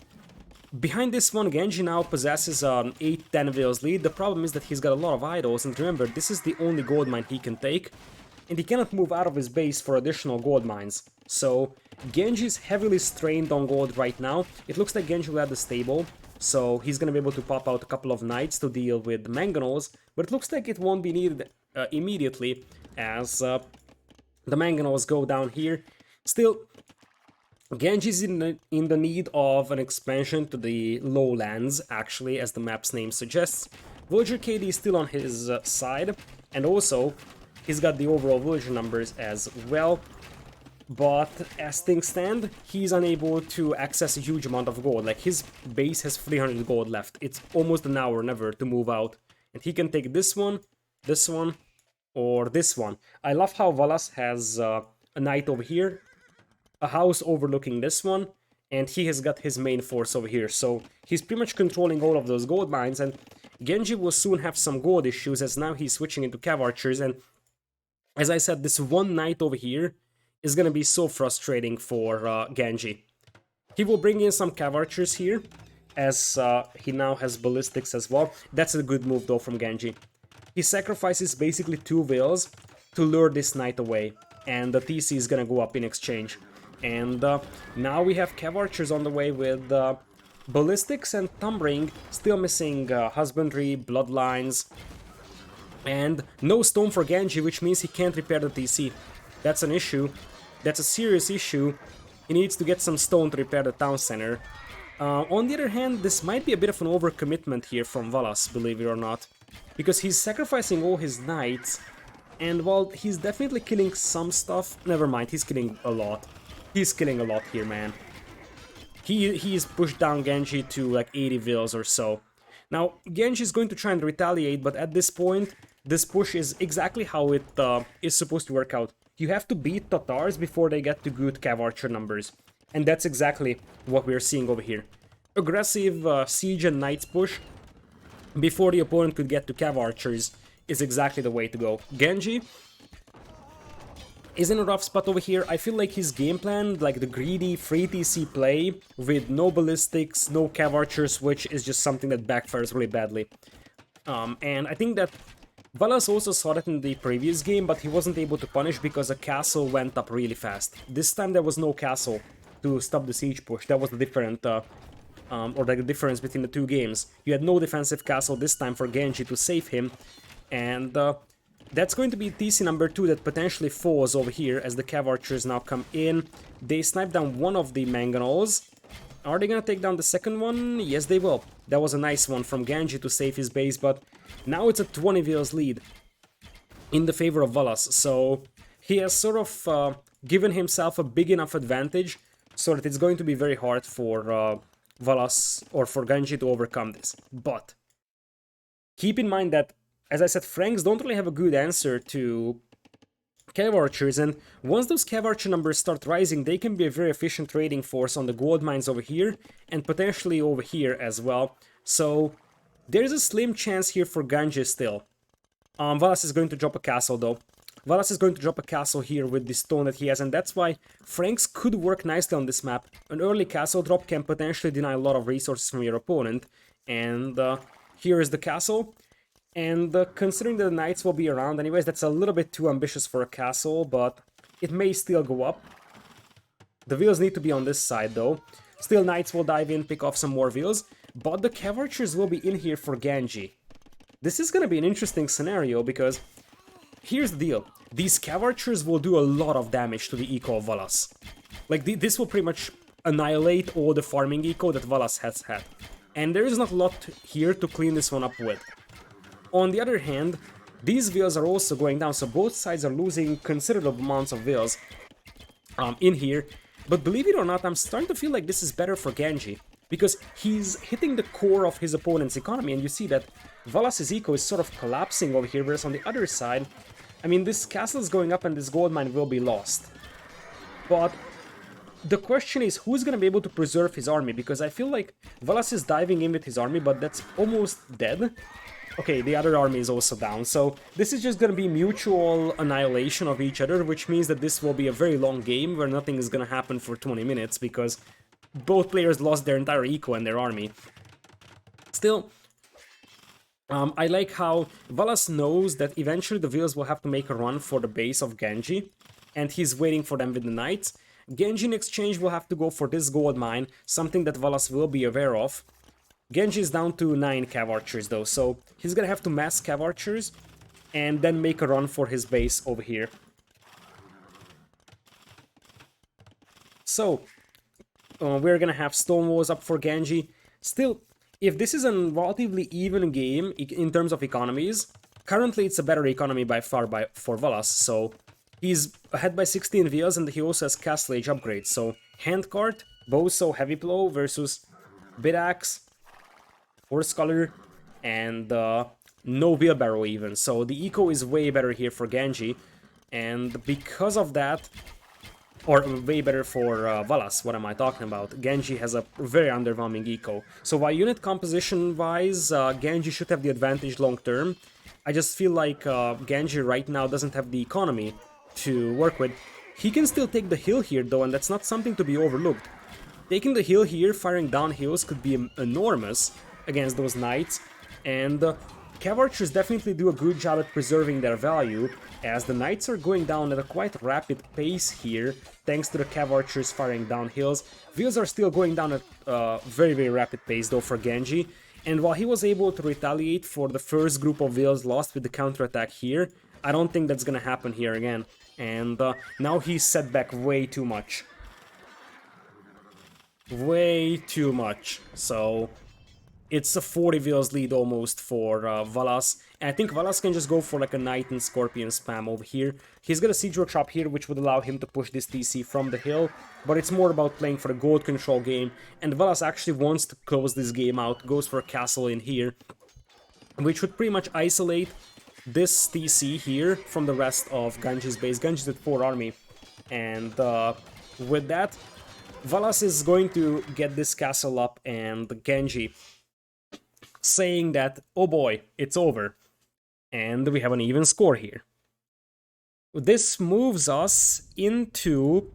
behind this one, Genji now possesses an 8-10 wills lead. The problem is that he's got a lot of idols, and remember, this is the only gold mine he can take, and he cannot move out of his base for additional gold mines. So, Genji is heavily strained on gold right now. It looks like Genji will add the stable, so he's gonna be able to pop out a couple of knights to deal with the mangonels, but it looks like it won't be needed immediately, as the mangonels go down here. Still, Genji's in the need of an expansion to the lowlands, actually, as the map's name suggests. Villager KD is still on his side, and also he's got the overall villager numbers as well. But as things stand, he's unable to access a huge amount of gold. Like, his base has 300 gold left. It's almost an hour never to move out. And he can take this one, or this one. I love how Valas has a knight over here, a house overlooking this one, and he has got his main force over here. So he's pretty much controlling all of those gold mines, and Genji will soon have some gold issues, as now he's switching into Cav Archers. And as I said, this one knight over here is gonna be so frustrating for Ganji. He will bring in some Cav Archers here, as he now has ballistics as well. That's a good move though from Ganji. He sacrifices basically 2 wills to lure this knight away, and the TC is gonna go up in exchange. And now we have Cav Archers on the way with ballistics and Thumb Ring, still missing husbandry, bloodlines, and no stone for Ganji, which means he can't repair the TC. That's an issue. That's a serious issue. He needs to get some stone to repair the town center. On the other hand, this might be a bit of an overcommitment here from Valas, believe it or not. Because he's sacrificing all his knights, and while he's definitely killing some stuff, never mind, he's killing a lot. He's killing a lot here, man. He's pushed down Genji to like 80 wills or so. Now, Genji is going to try and retaliate, but at this point, this push is exactly how it is supposed to work out. You have to beat Tatars before they get to good Cav Archer numbers. And that's exactly what we're seeing over here. Aggressive siege and knights push before the opponent could get to Cav Archers is exactly the way to go. Genji is in a rough spot over here. I feel like his game plan, like the greedy free TC play with no ballistics, no Cav Archer switch, is just something that backfires really badly. And I think that Valas also saw that in the previous game, but he wasn't able to punish because a castle went up really fast. This time there was no castle to stop the siege push. That was the different, or like the difference between the two games. You had no defensive castle this time for Genji to save him, and that's going to be TC number 2 that potentially falls over here as the Cav Archers now come in. They snipe down one of the Mangonels. Are they gonna take down the second one? Yes, they will. That was a nice one from Ganji to save his base, but now it's a 20 villas lead in the favor of Valas, so he has sort of given himself a big enough advantage so that it's going to be very hard for Valas or for Ganji to overcome this. But keep in mind that, as I said, Franks don't really have a good answer to Cav Archers, and once those Cav Archer numbers start rising, they can be a very efficient trading force on the gold mines over here, and potentially over here as well. So there's a slim chance here for Ganji still. Valas is going to drop a castle though. Valas is going to drop a castle here with the stone that he has, and that's why Franks could work nicely on this map. An early castle drop can potentially deny a lot of resources from your opponent, and here is the castle. And considering that the knights will be around anyways, that's a little bit too ambitious for a castle, but it may still go up. The villas need to be on this side though. Still, knights will dive in, pick off some more villas, but the Cav Archers will be in here for Ganji. This is gonna be an interesting scenario because here's the deal. These Cav Archers will do a lot of damage to the eco of Valas. Like, this will pretty much annihilate all the farming eco that Valas has had. And there is not a lot here to clean this one up with. On the other hand, these villas are also going down, so both sides are losing considerable amounts of villas in here. But believe it or not, I'm starting to feel like this is better for Ganji, because he's hitting the core of his opponent's economy, and you see that Valas' eco is sort of collapsing over here, whereas on the other side, I mean, this castle is going up and this gold mine will be lost. But the question is, who's gonna be able to preserve his army, because I feel like Valas is diving in with his army, but that's almost dead. Okay, the other army is also down, so this is just gonna be mutual annihilation of each other, which means that this will be a very long game where nothing is gonna happen for 20 minutes, because both players lost their entire eco and their army. Still, I like how Valas knows that eventually the villas will have to make a run for the base of Ganji, and he's waiting for them with the knights. Ganji in exchange will have to go for this gold mine, something that Valas will be aware of. Genji is down to 9 Cav Archers though, so he's gonna have to mass Cav Archers and then make a run for his base over here. So, we're gonna have stone walls up for Genji. Still, if this is a relatively even game in terms of economies, currently it's a better economy by far for Valas, so he's ahead by 16 villas and he also has Castle Age upgrades, so Handcart, Bowsaw, Heavy Plow versus Bidaxe, Horse Color, and no wheelbarrow even, so the eco is way better here for Ganji, and because of that, or way better for Valas, what am I talking about? Ganji has a very underwhelming eco, so while unit composition wise, Ganji should have the advantage long term, I just feel like Ganji right now doesn't have the economy to work with. He can still take the hill here though, and that's not something to be overlooked. Taking the hill here, firing down hills could be enormous against those knights, and Cav Archers definitely do a good job at preserving their value, as the knights are going down at a quite rapid pace here, thanks to the Cav Archers firing down hills. Villas are still going down at a very, very rapid pace though for Ganji, and while he was able to retaliate for the first group of villas lost with the counterattack here, I don't think that's gonna happen here again, and now he's set back way too much. Way too much, so it's a 40 villas lead almost for Valas, and I think Valas can just go for like a Knight and Scorpion spam over here. He's got a Siege Workshop here, which would allow him to push this TC from the hill, but it's more about playing for the gold control game, and Valas actually wants to close this game out, goes for a castle in here, which would pretty much isolate this TC here from the rest of Ganji's base. Ganji's at 4 army, and with that, Valas is going to get this castle up, and Ganji saying that, oh boy, it's over. And we have an even score here. This moves us into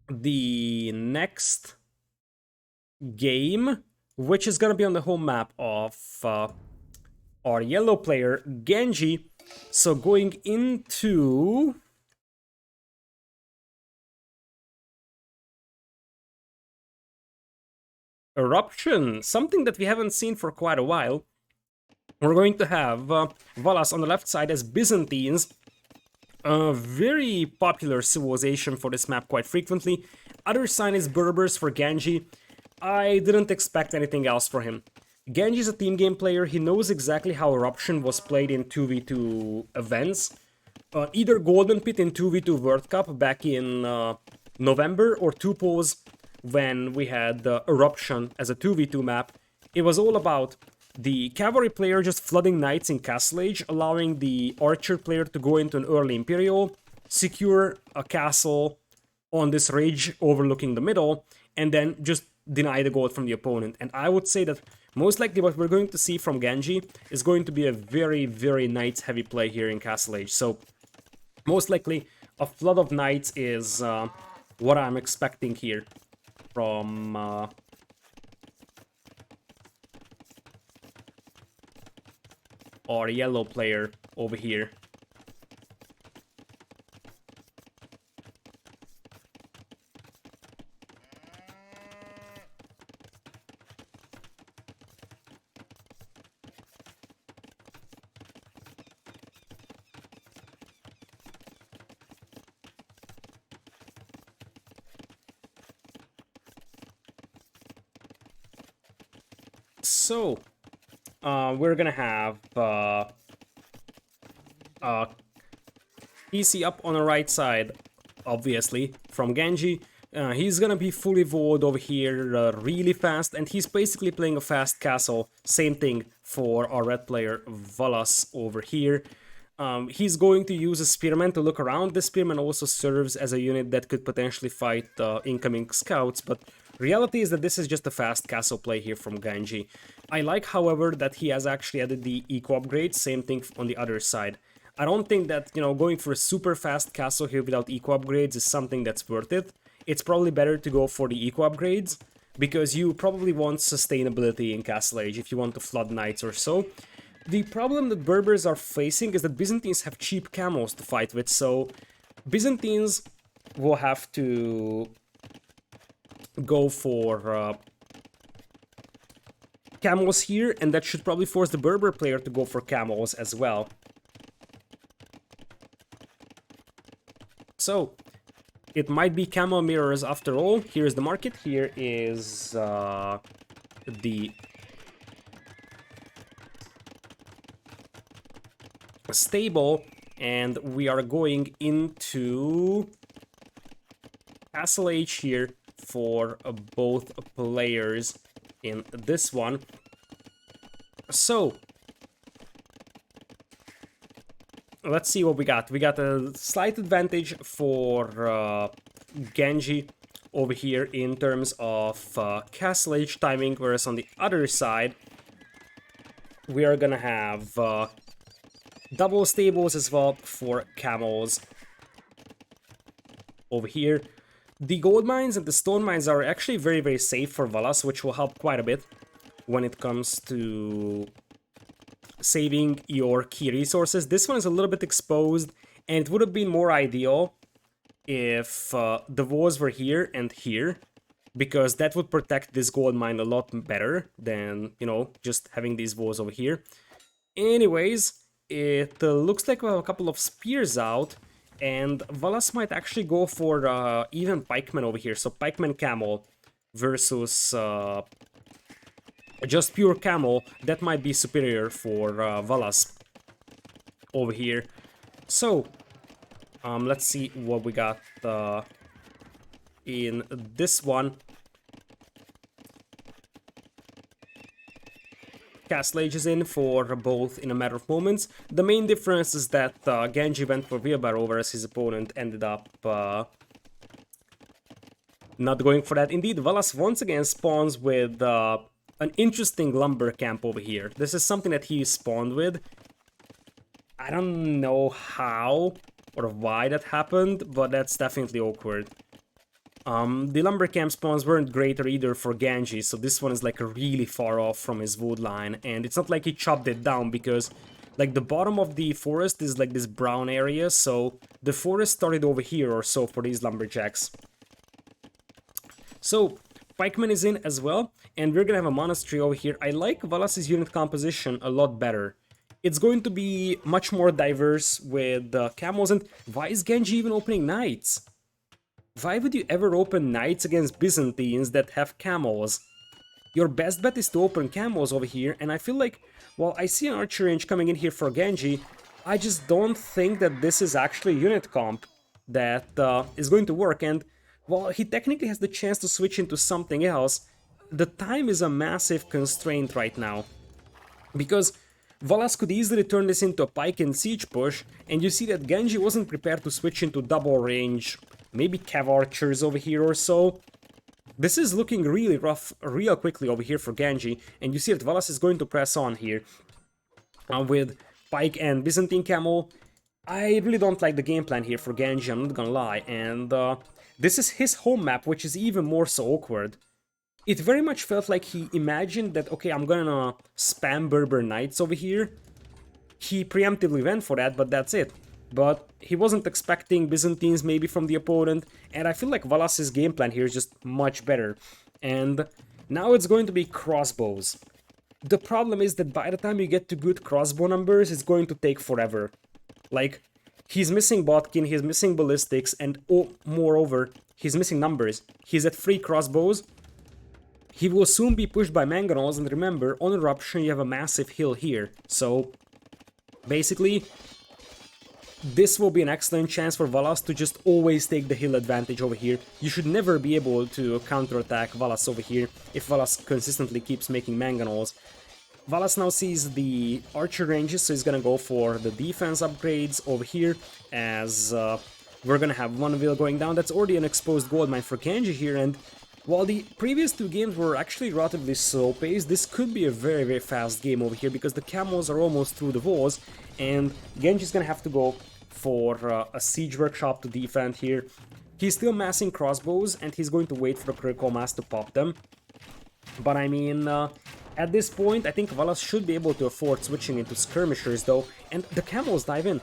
the next game, which is going to be on the home map of our yellow player, Ganji. So going into Eruption, something that we haven't seen for quite a while. We're going to have Valas on the left side as Byzantines, a very popular civilization for this map quite frequently. Other side is Berbers for Ganji. I didn't expect anything else for him. Ganji is a team game player. He knows exactly how Eruption was played in 2v2 events. Either Golden Pit in 2v2 World Cup back in November, or Tupos when we had Eruption as a 2v2 map. It was all about the cavalry player just flooding knights in Castle Age, allowing the archer player to go into an early Imperial, secure a castle on this ridge overlooking the middle, and then just deny the gold from the opponent. And I would say that most likely what we're going to see from Ganji is going to be a very, very knight-heavy play here in Castle Age. So most likely a flood of knights is what I'm expecting here from our yellow player over here. So, we're gonna have PC up on the right side, obviously, from Ganji. He's gonna be fully evolved over here really fast, and he's basically playing a fast castle. Same thing for our red player Valas over here. He's going to use a spearman to look around. The spearman also serves as a unit that could potentially fight incoming scouts, but reality is that this is just a fast castle play here from Ganji. I like, however, that he has actually added the eco upgrade, same thing on the other side. I don't think that, you know, going for a super fast castle here without eco upgrades is something that's worth it. It's probably better to go for the eco upgrades, because you probably want sustainability in Castle Age if you want to flood knights or so. The problem that Berbers are facing is that Byzantines have cheap camels to fight with, so Byzantines will have to go for camels here, and that should probably force the Berber player to go for camels as well. So, it might be camel mirrors after all. Here's the market, here is the stable, and we are going into Castle Age here for both players in this one. So, let's see what we got. We got a slight advantage for Ganji over here in terms of Castle Age timing, whereas on the other side, we are gonna have double stables as well for camels over here. The gold mines and the stone mines are actually very, very safe for Valas, which will help quite a bit when it comes to saving your key resources. This one is a little bit exposed, and it would have been more ideal if the walls were here and here, because that would protect this gold mine a lot better than, you know, just having these walls over here. Anyways, it looks like we have a couple of spears out, and Valas might actually go for even pikemen over here. So pikeman camel versus just pure camel, that might be superior for Valas over here. So, let's see what we got in this one. Castle Age is in for both in a matter of moments. The main difference is that Ganji went for wheelbarrow, whereas his opponent ended up not going for that. Indeed, Valas once again spawns with an interesting lumber camp over here. This is something that he spawned with. I don't know how or why that happened, but that's definitely awkward. The lumber camp spawns weren't greater either for Ganji, so this one is like really far off from his wood line, and it's not like he chopped it down, because like the bottom of the forest is like this brown area, so the forest started over here or so for these lumberjacks. So Pikeman is in as well, and we're gonna have a monastery over here. I like Valas' unit composition a lot better. It's going to be much more diverse with camels, and why is Genji even opening knights? Why would you ever open knights against Byzantines that have camels? Your best bet is to open camels over here, and I feel like, while I see an archer range coming in here for Genji, I just don't think that this is actually unit comp that is going to work, and while he technically has the chance to switch into something else, the time is a massive constraint right now. Because Valas could easily turn this into a pike and siege push, and you see that Genji wasn't prepared to switch into double range, maybe cav archers over here or so. This is looking really rough real quickly over here for Genji, and you see that Valas is going to press on here with pike and Byzantine camel. I really don't like the game plan here for Ganji, I'm not gonna lie, and this is his home map, which is even more so awkward. It very much felt like he imagined that, okay, I'm gonna spam Berber Knights over here. He preemptively went for that, but that's it. But he wasn't expecting Byzantines maybe from the opponent, and I feel like Valas' game plan here is just much better. And now it's going to be crossbows. The problem is that by the time you get to good crossbow numbers, it's going to take forever. Like, he's missing Botkin, he's missing ballistics, and moreover, he's missing numbers. He's at 3 crossbows. He will soon be pushed by Mangonels, and remember, on Eruption you have a massive hill here. So, basically, this will be an excellent chance for Valas to just always take the hill advantage over here. You should never be able to counterattack Valas over here if Valas consistently keeps making Mangonels. Valas now sees the archer ranges, so he's gonna go for the defense upgrades over here, as we're gonna have one wheel going down. That's already an exposed gold mine for Ganji here, and while the previous 2 games were actually relatively slow-paced, this could be a very, very fast game over here, because the camels are almost through the walls, and Genji's gonna have to go for a siege workshop to defend here. He's still massing crossbows, and he's going to wait for the critical mass to pop them. But I mean, at this point, I think Valas should be able to afford switching into skirmishers though, and the camels dive in.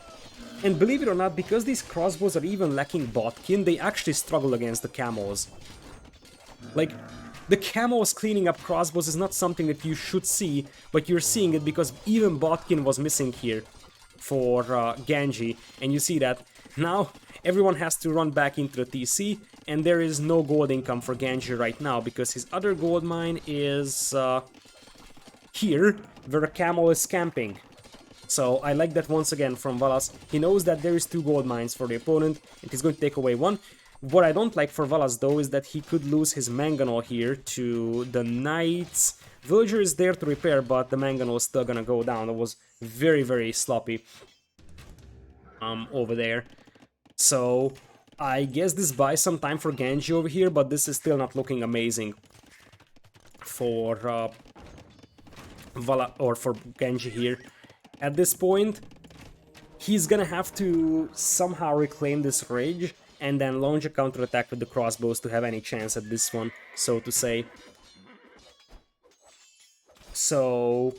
And believe it or not, because these crossbows are even lacking Botkin, they actually struggle against the camels. Like, the camels cleaning up crossbows is not something that you should see, but you're seeing it because even Botkin was missing here for Ganji, and you see that now everyone has to run back into the TC, and there is no gold income for Ganji right now because his other gold mine is here, where a camel is camping. So I like that once again from Valas. He knows that there is 2 gold mines for the opponent, and he's going to take away 1. What I don't like for Valas though is that he could lose his Mangonel here to the Knights. Villager is there to repair, but the Mangonel is still gonna go down. It was very, very sloppy over there. So I guess this buys some time for Ganji over here, but this is still not looking amazing for for Ganji here. At this point, he's gonna have to somehow reclaim this ridge and then launch a counterattack with the crossbows to have any chance at this one, so to say. So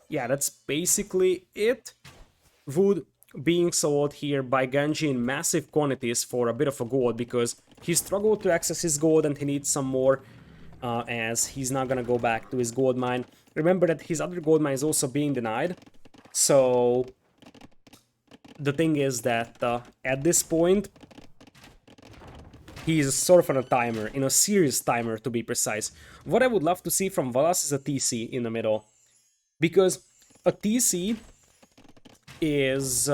yeah, that's basically it. Wood being sold here by Ganji in massive quantities for a bit of a gold, because he struggled to access his gold and he needs some more, as he's not gonna go back to his gold mine. Remember that his other gold mine is also being denied, so the thing is that at this point he's sort of on a timer, in a serious timer to be precise. What I would love to see from Valas is a TC in the middle, because a TC is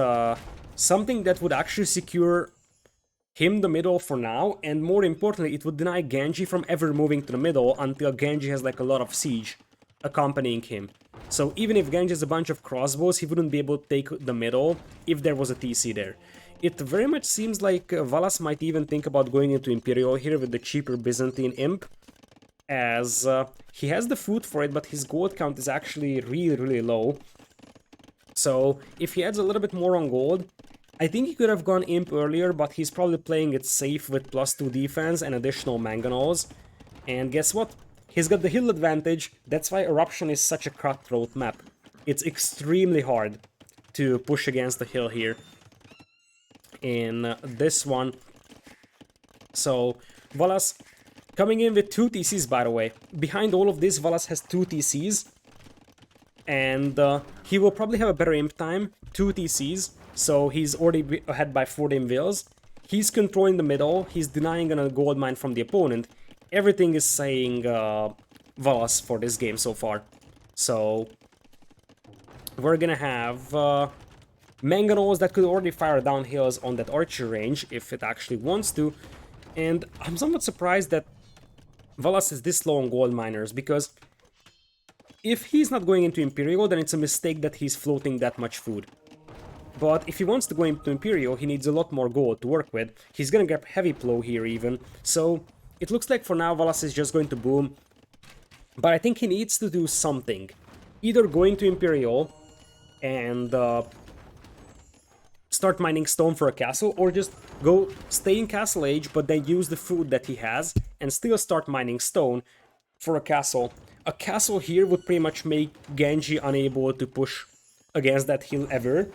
something that would actually secure him the middle for now, and more importantly, it would deny Ganji from ever moving to the middle until Ganji has like a lot of siege accompanying him. So even if Ganji has a bunch of crossbows, he wouldn't be able to take the middle if there was a TC there. It very much seems like Valas might even think about going into Imperial here with the cheaper Byzantine Imp, as he has the food for it, but his gold count is actually really, really low. So if he adds a little bit more on gold, I think he could have gone Imp earlier, but he's probably playing it safe with +2 defense and additional Mangonels. And guess what? He's got the hill advantage. That's why Eruption is such a cutthroat map. It's extremely hard to push against the hill here in this one. So Valas Coming in with 2 TCs, by the way. Behind all of this, Valas has 2 TCs. And he will probably have a better imp time, 2 TCs. So he's already ahead by 14 vills. He's controlling the middle. He's denying a gold mine from the opponent. Everything is saying Valas for this game so far. So we're gonna have mangonels that could already fire down hills on that archer range if it actually wants to. And I'm somewhat surprised that Valas is this low on gold miners, because if he's not going into Imperial, then it's a mistake that he's floating that much food. But if he wants to go into Imperial, he needs a lot more gold to work with. He's gonna grab heavy plow here even. So it looks like for now Valas is just going to boom. But I think he needs to do something. Either go into Imperial and start mining stone for a castle, or just go stay in Castle Age but then use the food that he has and still start mining stone for a castle. A castle here would pretty much make Ganji unable to push against that hill ever.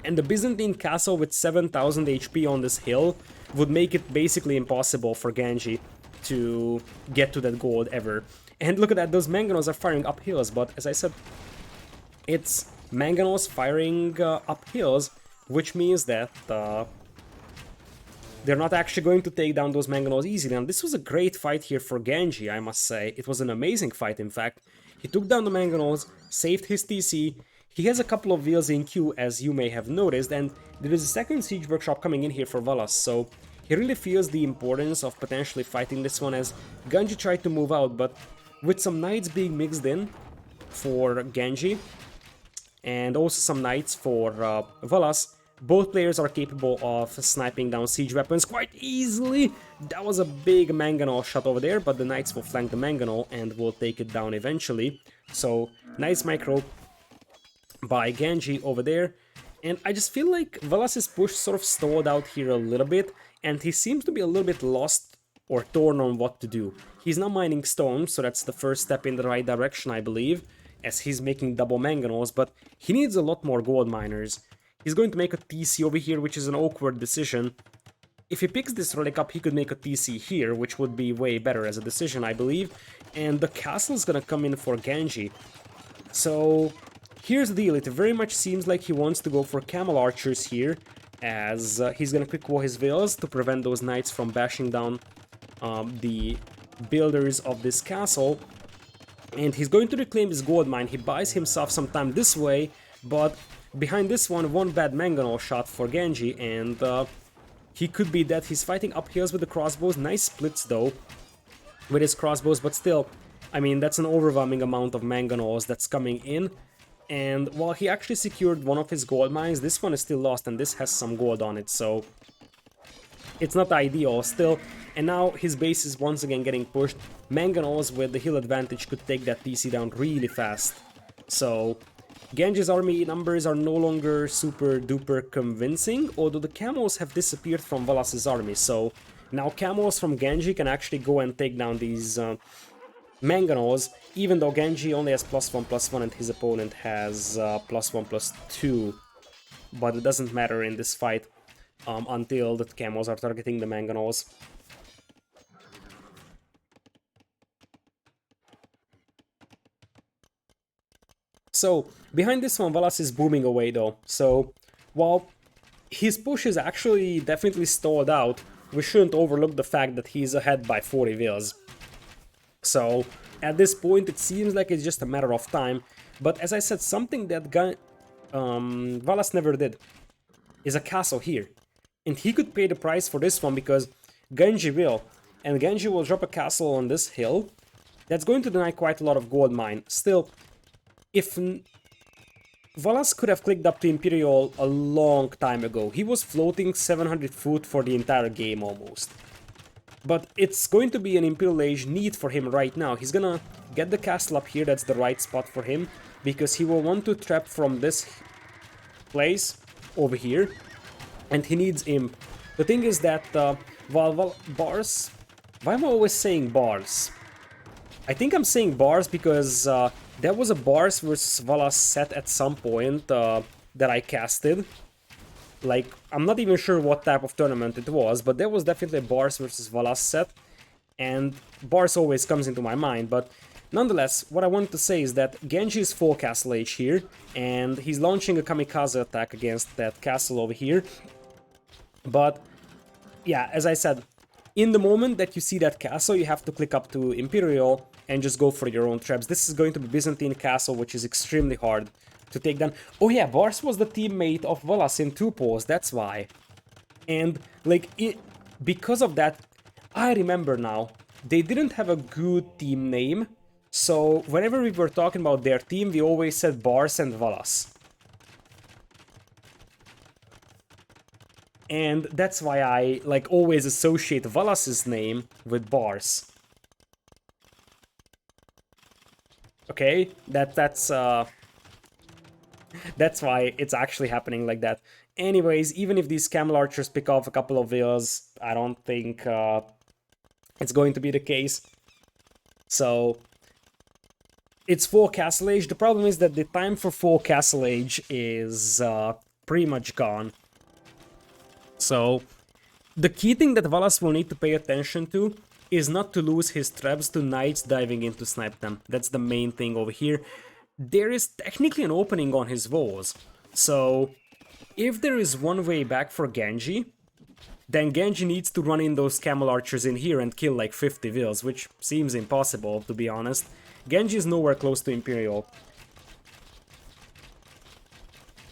And the Byzantine castle with 7000 HP on this hill would make it basically impossible for Ganji to get to that gold ever. And look at that, those mangonels are firing up hills, but as I said, it's mangonels firing up hills, which means that they're not actually going to take down those mangonels easily. And this was a great fight here for Ganji, I must say. It was an amazing fight, in fact. He took down the mangonels, saved his TC. He has a couple of wheels in queue, as you may have noticed, and there is a second siege workshop coming in here for Valas, so he really feels the importance of potentially fighting this one, as Ganji tried to move out, but with some knights being mixed in for Ganji, and also some knights for Valas, both players are capable of sniping down siege weapons quite easily. That was a big mangonel shot over there, but the knights will flank the mangonel and will take it down eventually. So, nice micro by Ganji over there, and I just feel like Valas' push sort of stalled out here a little bit, and he seems to be a little bit lost or torn on what to do. He's now mining stone, so that's the first step in the right direction, I believe, as he's making double mangonels, but he needs a lot more gold miners. He's going to make a TC over here, which is an awkward decision. If he picks this relic up, he could make a TC here, which would be way better as a decision, I believe, and the castle's gonna come in for Ganji. So here's the deal, it very much seems like he wants to go for camel archers here, as he's gonna quick wall his veils to prevent those knights from bashing down the builders of this castle. And he's going to reclaim his gold mine. He buys himself some time this way, but behind this one bad mangonel shot for Ganji, and he could be dead. He's fighting up hills with the crossbows. Nice splits though with his crossbows, but still, I mean, that's an overwhelming amount of mangonels that's coming in. And while he actually secured one of his gold mines, this one is still lost, and this has some gold on it, so it's not ideal still. And now his base is once again getting pushed. Mangonels with the hill advantage could take that TC down really fast. So Ganji's army numbers are no longer super duper convincing, although the camels have disappeared from Valas' army. So now camels from Ganji can actually go and take down these mangonels, even though Ganji only has +1/+1 and his opponent has +1/+2. But it doesn't matter in this fight until the camels are targeting the mangonels. So behind this one, Valas is booming away though. So while his push is actually definitely stalled out, we shouldn't overlook the fact that he's ahead by 40 vills. So at this point, it seems like it's just a matter of time. But as I said, something that Valas never did is a castle here. And he could pay the price for this one, because Ganji will. And Ganji will drop a castle on this hill. That's going to deny quite a lot of gold mine. Still, if Valas could have clicked up to Imperial a long time ago. He was floating 700 foot for the entire game almost. But it's going to be an Imperial Age need for him right now. He's gonna get the castle up here, that's the right spot for him, because he will want to trap from this place over here, and he needs Imp. The thing is that bars... Why am I always saying bars? I think I'm saying bars because there was a bars versus Valas set at some point that I casted. Like, I'm not even sure what type of tournament it was, but there was definitely a bars versus Valas set. and Bars always comes into my mind, but nonetheless, what I wanted to say is that Genji is full castle age here, and he's launching a kamikaze attack against that castle over here. But yeah, as I said, in the moment that you see that castle, you have to click up to Imperial and just go for your own traps. This is going to be Byzantine castle, which is extremely hard to take down. Oh yeah, Bars was the teammate of Valas in 2 polls, that's why. And like because of that, I remember now, they didn't have a good team name. So whenever we were talking about their team, we always said Bars and Valas. And that's why I like always associate Valas's name with Bars. Okay, that's why it's actually happening like that. Anyways, even if these camel archers pick off a couple of villas, I don't think it's going to be the case. So it's full castle age. The problem is that the time for full castle age is pretty much gone. So the key thing that Valas will need to pay attention to is not to lose his traps to knights diving in to snipe them. That's the main thing over here. There is technically an opening on his walls. So if there is one way back for Ganji, then Ganji needs to run in those camel archers in here and kill like 50 vills, which seems impossible, to be honest. Ganji is nowhere close to Imperial.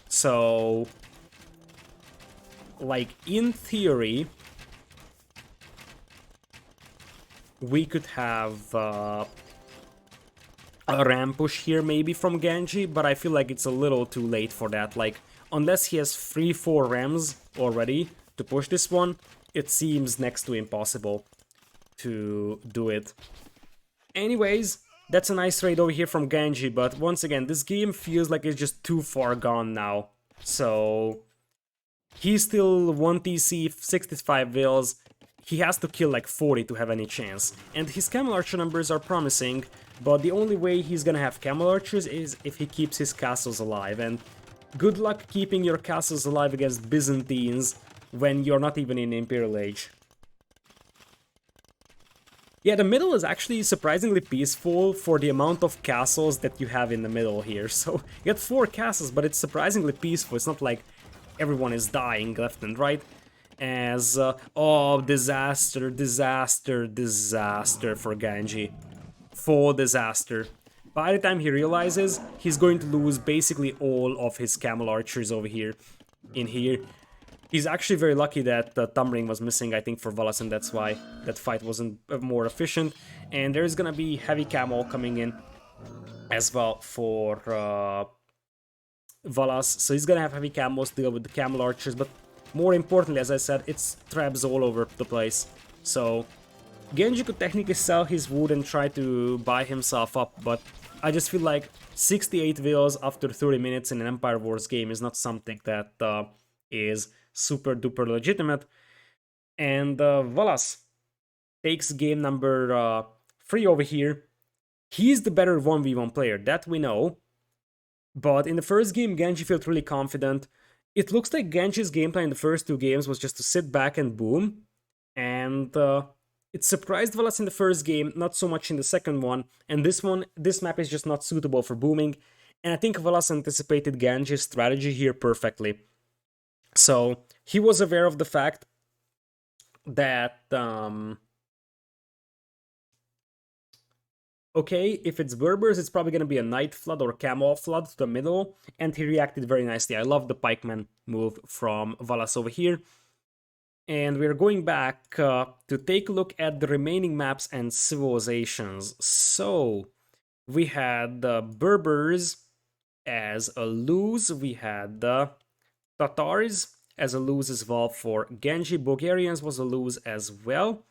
So like, in theory, we could have a ram push here maybe from Ganji, but I feel like it's a little too late for that. Like, unless he has 3-4 rams already to push this one, it seems next to impossible to do it. Anyways, that's a nice raid over here from Ganji, but once again, this game feels like it's just too far gone now. So he's still 1 TC, 65 vills. He has to kill like 40 to have any chance. And his camel archer numbers are promising, but the only way he's gonna have camel archers is if he keeps his castles alive. And good luck keeping your castles alive against Byzantines when you're not even in Imperial Age. Yeah, the middle is actually surprisingly peaceful for the amount of castles that you have in the middle here. So you get 4 castles, but it's surprisingly peaceful. It's not like everyone is dying left and right. As, oh, disaster, disaster, disaster for Ganji. Full disaster. By the time he realizes, he's going to lose basically all of his camel archers over here, in here. He's actually very lucky that the Thumb Ring was missing, I think, for Valas, and that's why that fight wasn't more efficient. And there's gonna be heavy camo coming in as well for Valas, so he's gonna have heavy camos to deal with the camel archers, but more importantly, as I said, it's traps all over the place. So Genji could technically sell his wood and try to buy himself up, but I just feel like 68 vills after 30 minutes in an Empire Wars game is not something that is super duper legitimate. And Valas takes game number 3 over here. He's the better 1v1 player, that we know. But in the first game, Genji felt really confident. It looks like Genji's gameplay in the first 2 games was just to sit back and boom. And it surprised Valas in the first game, not so much in the second one. And this map is just not suitable for booming. And I think Valas anticipated Genji's strategy here perfectly. So he was aware of the fact that okay, if it's Berbers, it's probably gonna be a Night Flood or Camo Flood to the middle, and he reacted very nicely. I love the Pikeman move from Valas over here. And we're going back to take a look at the remaining maps and civilizations. So, we had the Berbers as a lose, we had the Tatars as a lose as well for Ganji, Bulgarians was a lose as well,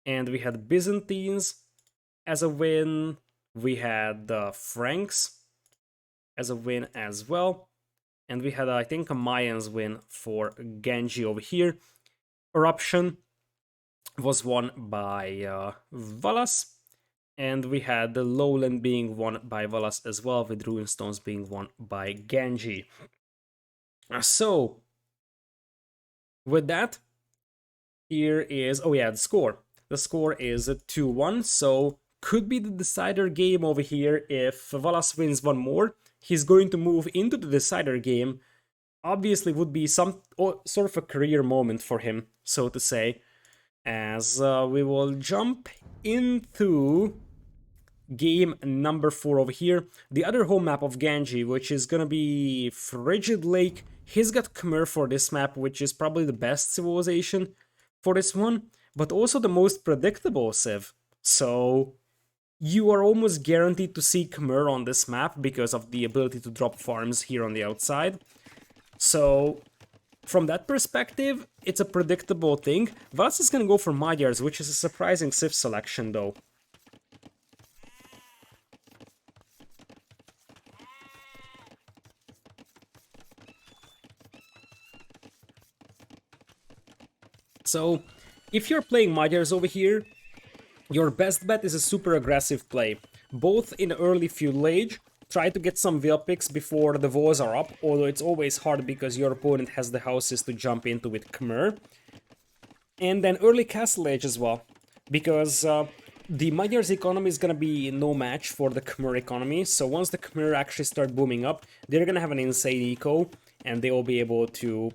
and we had Byzantines as a win, we had the Franks as a win as well, and we had, I think, a Mayans win for Ganji over here. Eruption was won by Valas, and we had the Lowland being won by Valas as well, with Runestones being won by Ganji. So, with that, here is, oh yeah, the score. The score is 2-1, so could be the decider game over here. If Valas wins one more, he's going to move into the decider game. Obviously would be some sort of a career moment for him, so to say, as we will jump into game number 4 over here. The other home map of Ganji, which is gonna be Frigid Lake. He's got Khmer for this map, which is probably the best civilization for this one, but also the most predictable civ. So you are almost guaranteed to see Khmer on this map because of the ability to drop farms here on the outside. So from that perspective, it's a predictable thing. Valas is gonna go for Magyars, which is a surprising civ selection though. So, if you're playing Magyars over here, your best bet is a super aggressive play. Both in early feudal age, try to get some Veil picks before the walls are up, although it's always hard because your opponent has the houses to jump into with Khmer. And then early castle age as well, because the Magyars economy is gonna be no match for the Khmer economy, so once the Khmer actually start booming up, they're gonna have an insane eco, and they will be able to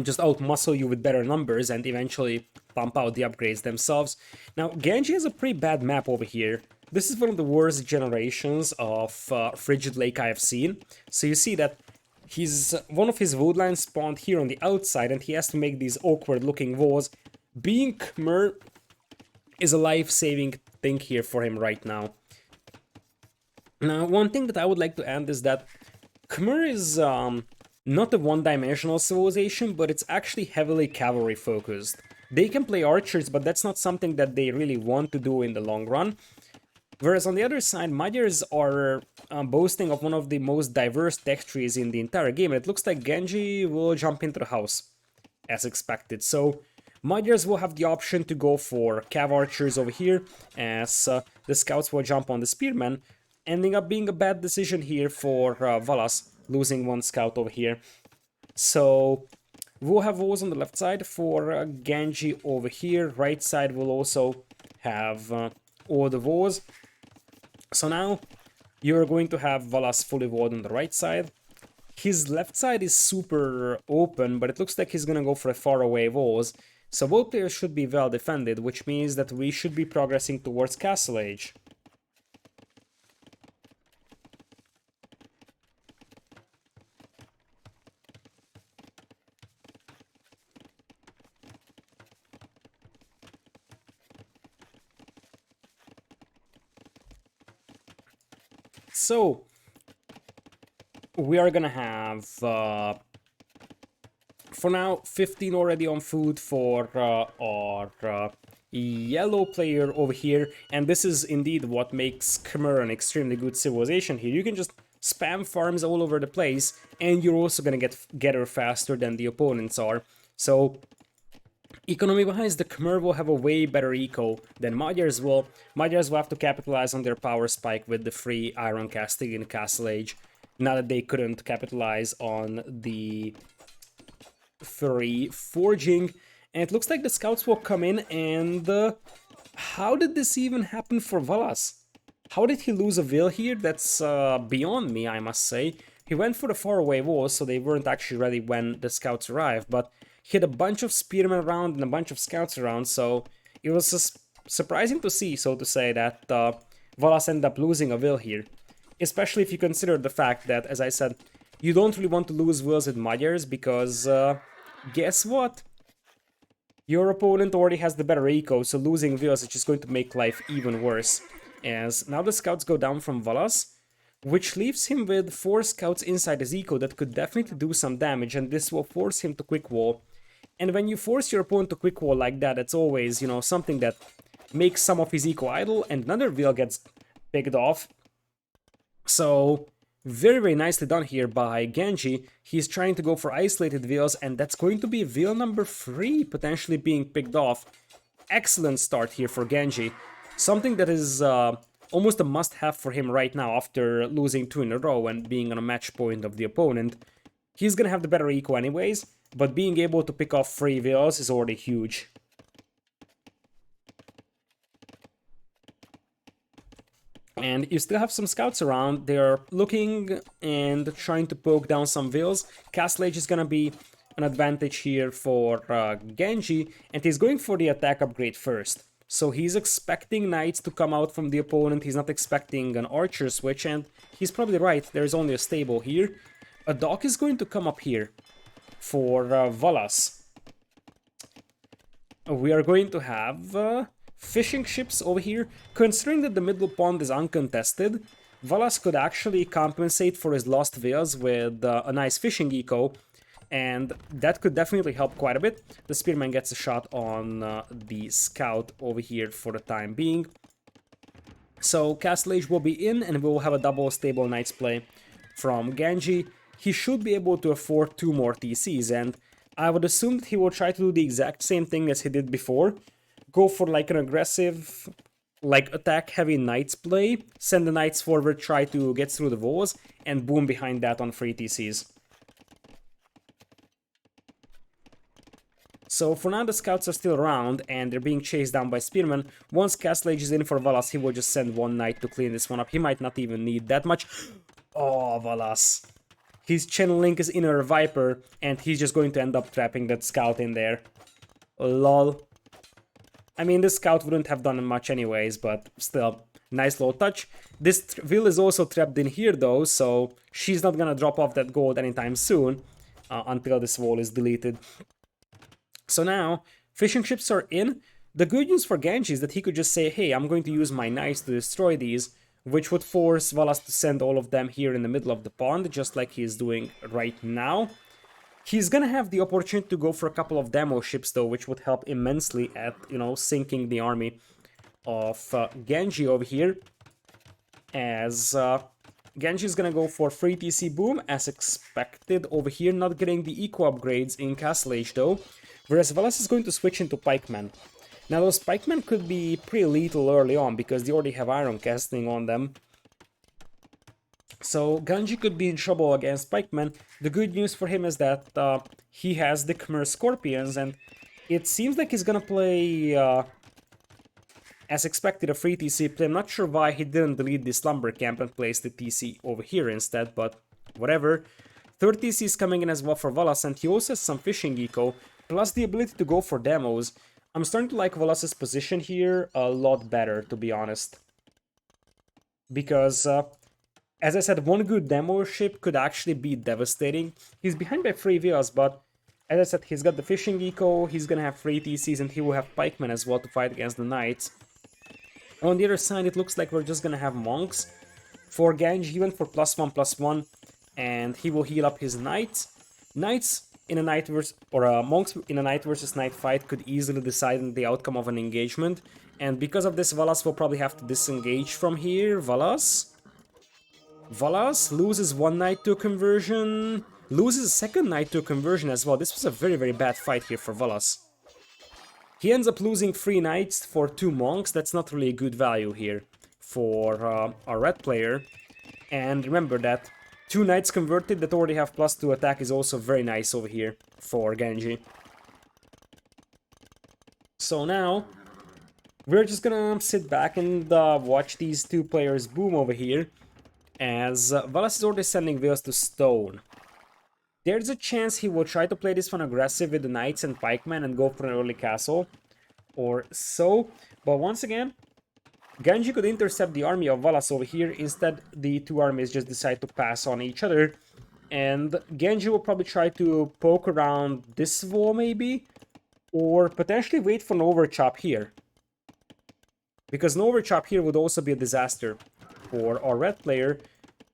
just out-muscle you with better numbers and eventually pump out the upgrades themselves. Now, Ganji has a pretty bad map over here. This is one of the worst generations of Frigid Lake I have seen. So you see that one of his woodlines spawned here on the outside and he has to make these awkward-looking walls. Being Khmer is a life-saving thing here for him right now. Now, one thing that I would like to add is that Khmer is not a one-dimensional civilization, but it's actually heavily cavalry-focused. They can play archers, but that's not something that they really want to do in the long run. Whereas on the other side, Magyars are boasting of one of the most diverse tech trees in the entire game, and it looks like Genji will jump into the house, as expected. So Magyars will have the option to go for cav archers over here, as the scouts will jump on the spearmen, ending up being a bad decision here for Valas, losing one scout over here. So we'll have walls on the left side for Ganji over here. Right side will also have all the walls. So now you're going to have Valas fully walled on the right side. His left side is super open, but it looks like he's gonna go for a far away walls. So both players should be well defended, which means that we should be progressing towards Castle Age. So, we are gonna have, for now, 15 already on food for our yellow player over here, and this is indeed what makes Khmer an extremely good civilization here. You can just spam farms all over the place, and you're also gonna get getter faster than the opponents are. So, economy-wise, the Khmer will have a way better eco than Magyars will. Magyars will have to capitalize on their power spike with the free iron casting in Castle Age, now that they couldn't capitalize on the free forging. And it looks like the scouts will come in, and how did this even happen for Valas? How did he lose a Veil here? That's beyond me, I must say. He went for the faraway walls, so they weren't actually ready when the scouts arrived, but he had a bunch of spearmen around and a bunch of scouts around, so it was just surprising to see, so to say, that Valas ended up losing a Veil here. Especially if you consider the fact that, as I said, you don't really want to lose Veils with Magyars, because guess what? Your opponent already has the better eco, so losing Veils is just going to make life even worse. As now the scouts go down from Valas, which leaves him with 4 scouts inside his eco that could definitely do some damage, and this will force him to quick wall. And when you force your opponent to quick wall like that, it's always, you know, something that makes some of his eco idle, and another Veil gets picked off. So, very, very nicely done here by Ganji. He's trying to go for isolated Veils, and that's going to be Veil number 3 potentially being picked off. Excellent start here for Ganji. Something that is almost a must-have for him right now after losing 2 in a row and being on a match point of the opponent. He's gonna have the better eco anyways, but being able to pick off 3 Veils is already huge. And you still have some scouts around. They're looking and trying to poke down some vills. Castle Age is gonna be an advantage here for Genji, and he's going for the attack upgrade first. So he's expecting knights to come out from the opponent. He's not expecting an archer switch, and he's probably right. There's only a stable here. A dock is going to come up here for Valas. We are going to have fishing ships over here. Considering that the middle pond is uncontested, Valas could actually compensate for his lost villas with a nice fishing eco, and that could definitely help quite a bit. The spearman gets a shot on the scout over here for the time being. So Castle Age will be in, and we will have a double stable knights play from Ganji. He should be able to afford 2 more TCs, and I would assume that he will try to do the exact same thing as he did before. Go for like an aggressive, like attack heavy knights play, send the knights forward, try to get through the walls, and boom behind that on free TCs. So for now the scouts are still around and they're being chased down by spearmen. Once Castle Age is in for Valas, he will just send 1 knight to clean this one up. He might not even need that much. Oh, Valas. He's channeling his inner Viper and he's just going to end up trapping that scout in there. Lol. I mean, this scout wouldn't have done much anyways, but still, nice low touch. This Vil is also trapped in here though, so she's not gonna drop off that gold anytime soon until this wall is deleted. So now, fishing ships are in. The good news for Ganji is that he could just say, hey, I'm going to use my knights to destroy these, which would force Valas to send all of them here in the middle of the pond, just like he's doing right now. He's gonna have the opportunity to go for a couple of demo ships though, which would help immensely at, you know, sinking the army of Ganji over here. As Genji is gonna go for free TC boom, as expected over here, not getting the eco upgrades in Castle Age though. Whereas Valas is going to switch into pikemen. Now those pikemen could be pretty lethal early on, because they already have iron casting on them. So Ganji could be in trouble against pikemen. The good news for him is that he has the Khmer Scorpions, and it seems like he's gonna play, as expected, a free TC play. I'm not sure why he didn't delete the Slumber Camp and place the TC over here instead, but whatever. Third TC is coming in as well for Valas, and he also has some fishing eco, plus the ability to go for demos. I'm starting to like Valas' position here a lot better, to be honest. Because, as I said, one good demo ship could actually be devastating. He's behind by 3 villas, but as I said, he's got the fishing eco, he's gonna have 3 TCs, and he will have pikemen as well to fight against the knights. On the other side, it looks like we're just gonna have monks. For Ganji, he went for +1/+1, and he will heal up his knights. Knights in a knight versus, or monks in a knight versus knight fight could easily decide the outcome of an engagement. And because of this, Valas will probably have to disengage from here. Valas loses 1 knight to a conversion, loses a 2nd knight to a conversion as well. This was a very, very bad fight here for Valas. He ends up losing 3 knights for 2 monks. That's not really a good value here for a red player. And remember that 2 knights converted that already have +2 attack is also very nice over here for Ganji. So now, we're just gonna sit back and watch these 2 players boom over here, as Valas is already sending villas to stone. There's a chance he will try to play this one aggressive with the knights and pikemen and go for an early castle, or so, but once again, Ganji could intercept the army of Valas over here. Instead, the 2 armies just decide to pass on each other. And Ganji will probably try to poke around this wall maybe, or potentially wait for an overchop here. Because an overchop here would also be a disaster for our red player.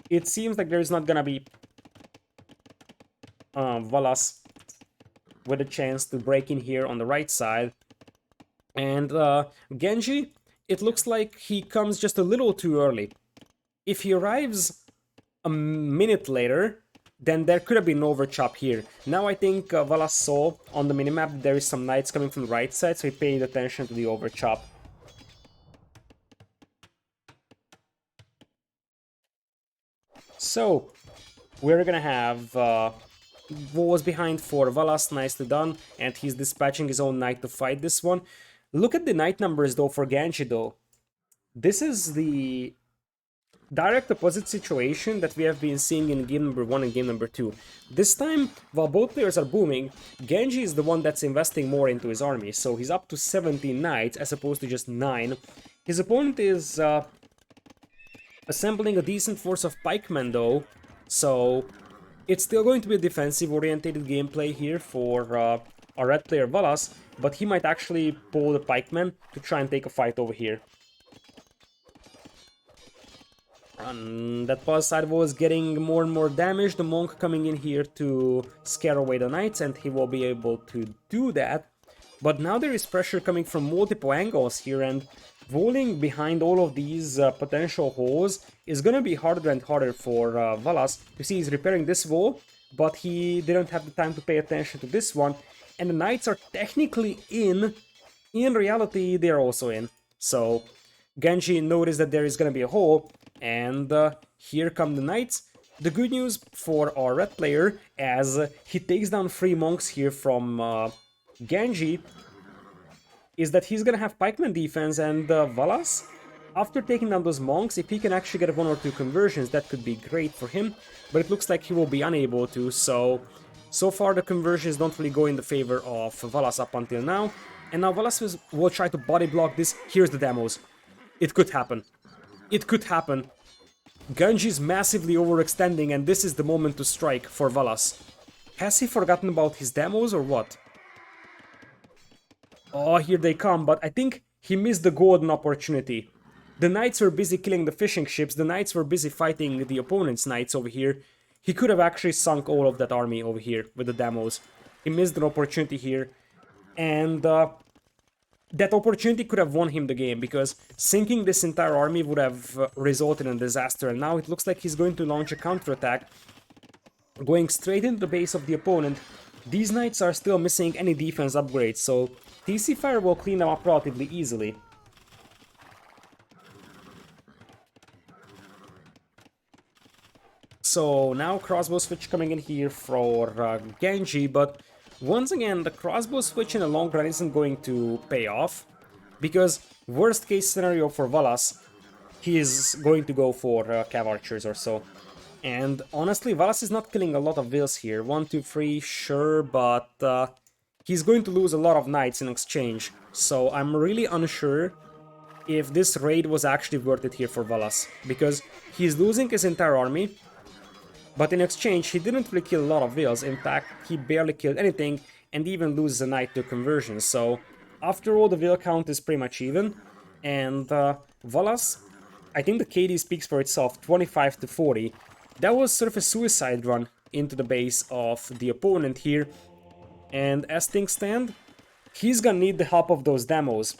It seems like there's not gonna be Valas with a chance to break in here on the right side. And Ganji, it looks like he comes just a little too early. If he arrives a minute later, then there could have been an overchop here. Now I think Valas saw on the minimap there is some knights coming from the right side, so he paid attention to the overchop. So, we're gonna have walls behind for Valas, nicely done, and he's dispatching his own knight to fight this one. Look at the knight numbers though for Ganji though. This is the direct opposite situation that we have been seeing in game number 1 and game number 2. This time, while both players are booming, Genji is the one that's investing more into his army, so he's up to 17 knights as opposed to just 9. His opponent is assembling a decent force of pikemen though, so it's still going to be a defensive-oriented gameplay here for our red player Valas, but he might actually pull the pikemen to try and take a fight over here. And that Pulse side was getting more and more damage, the monk coming in here to scare away the knights, and he will be able to do that. But now there is pressure coming from multiple angles here, and rolling behind all of these potential holes is gonna be harder and harder for Valas. You see, he's repairing this wall, but he didn't have the time to pay attention to this one, and the knights are technically in. In reality, they're also in. So Ganji noticed that there is gonna be a hole, and here come the knights. The good news for our red player, as he takes down 3 monks here from Ganji, is that he's gonna have pikeman defense, and Valas, after taking down those monks, if he can actually get 1 or 2 conversions, that could be great for him, but it looks like he will be unable to, so far the conversions don't really go in the favor of Valas up until now, and now Valas will try to body block this. Here's the demos. It could happen. It could happen. Ganji is massively overextending, and this is the moment to strike for Valas. Has he forgotten about his demos or what? Oh, here they come, but I think he missed the golden opportunity. The knights were busy killing the fishing ships, the knights were busy fighting the opponent's knights over here. He could have actually sunk all of that army over here with the demos. He missed an opportunity here, and that opportunity could have won him the game, because sinking this entire army would have resulted in a disaster, and now it looks like he's going to launch a counterattack, going straight into the base of the opponent. These knights are still missing any defense upgrades, so TC Fire will clean them up relatively easily. So now crossbow switch coming in here for Ganji, but once again, the crossbow switch in the long run isn't going to pay off, because worst case scenario for Valas, he is going to go for cav archers or so. And honestly, Valas is not killing a lot of vills here. 1, 2, 3, sure, but he's going to lose a lot of knights in exchange. So I'm really unsure if this raid was actually worth it here for Valas, because he's losing his entire army. But in exchange, he didn't really kill a lot of vills. In fact, he barely killed anything, and even loses a knight to conversion. So, after all, the vill count is pretty much even. And Valas, I think the KD speaks for itself, 25 to 40. That was sort of a suicide run into the base of the opponent here. And as things stand, he's gonna need the help of those demos.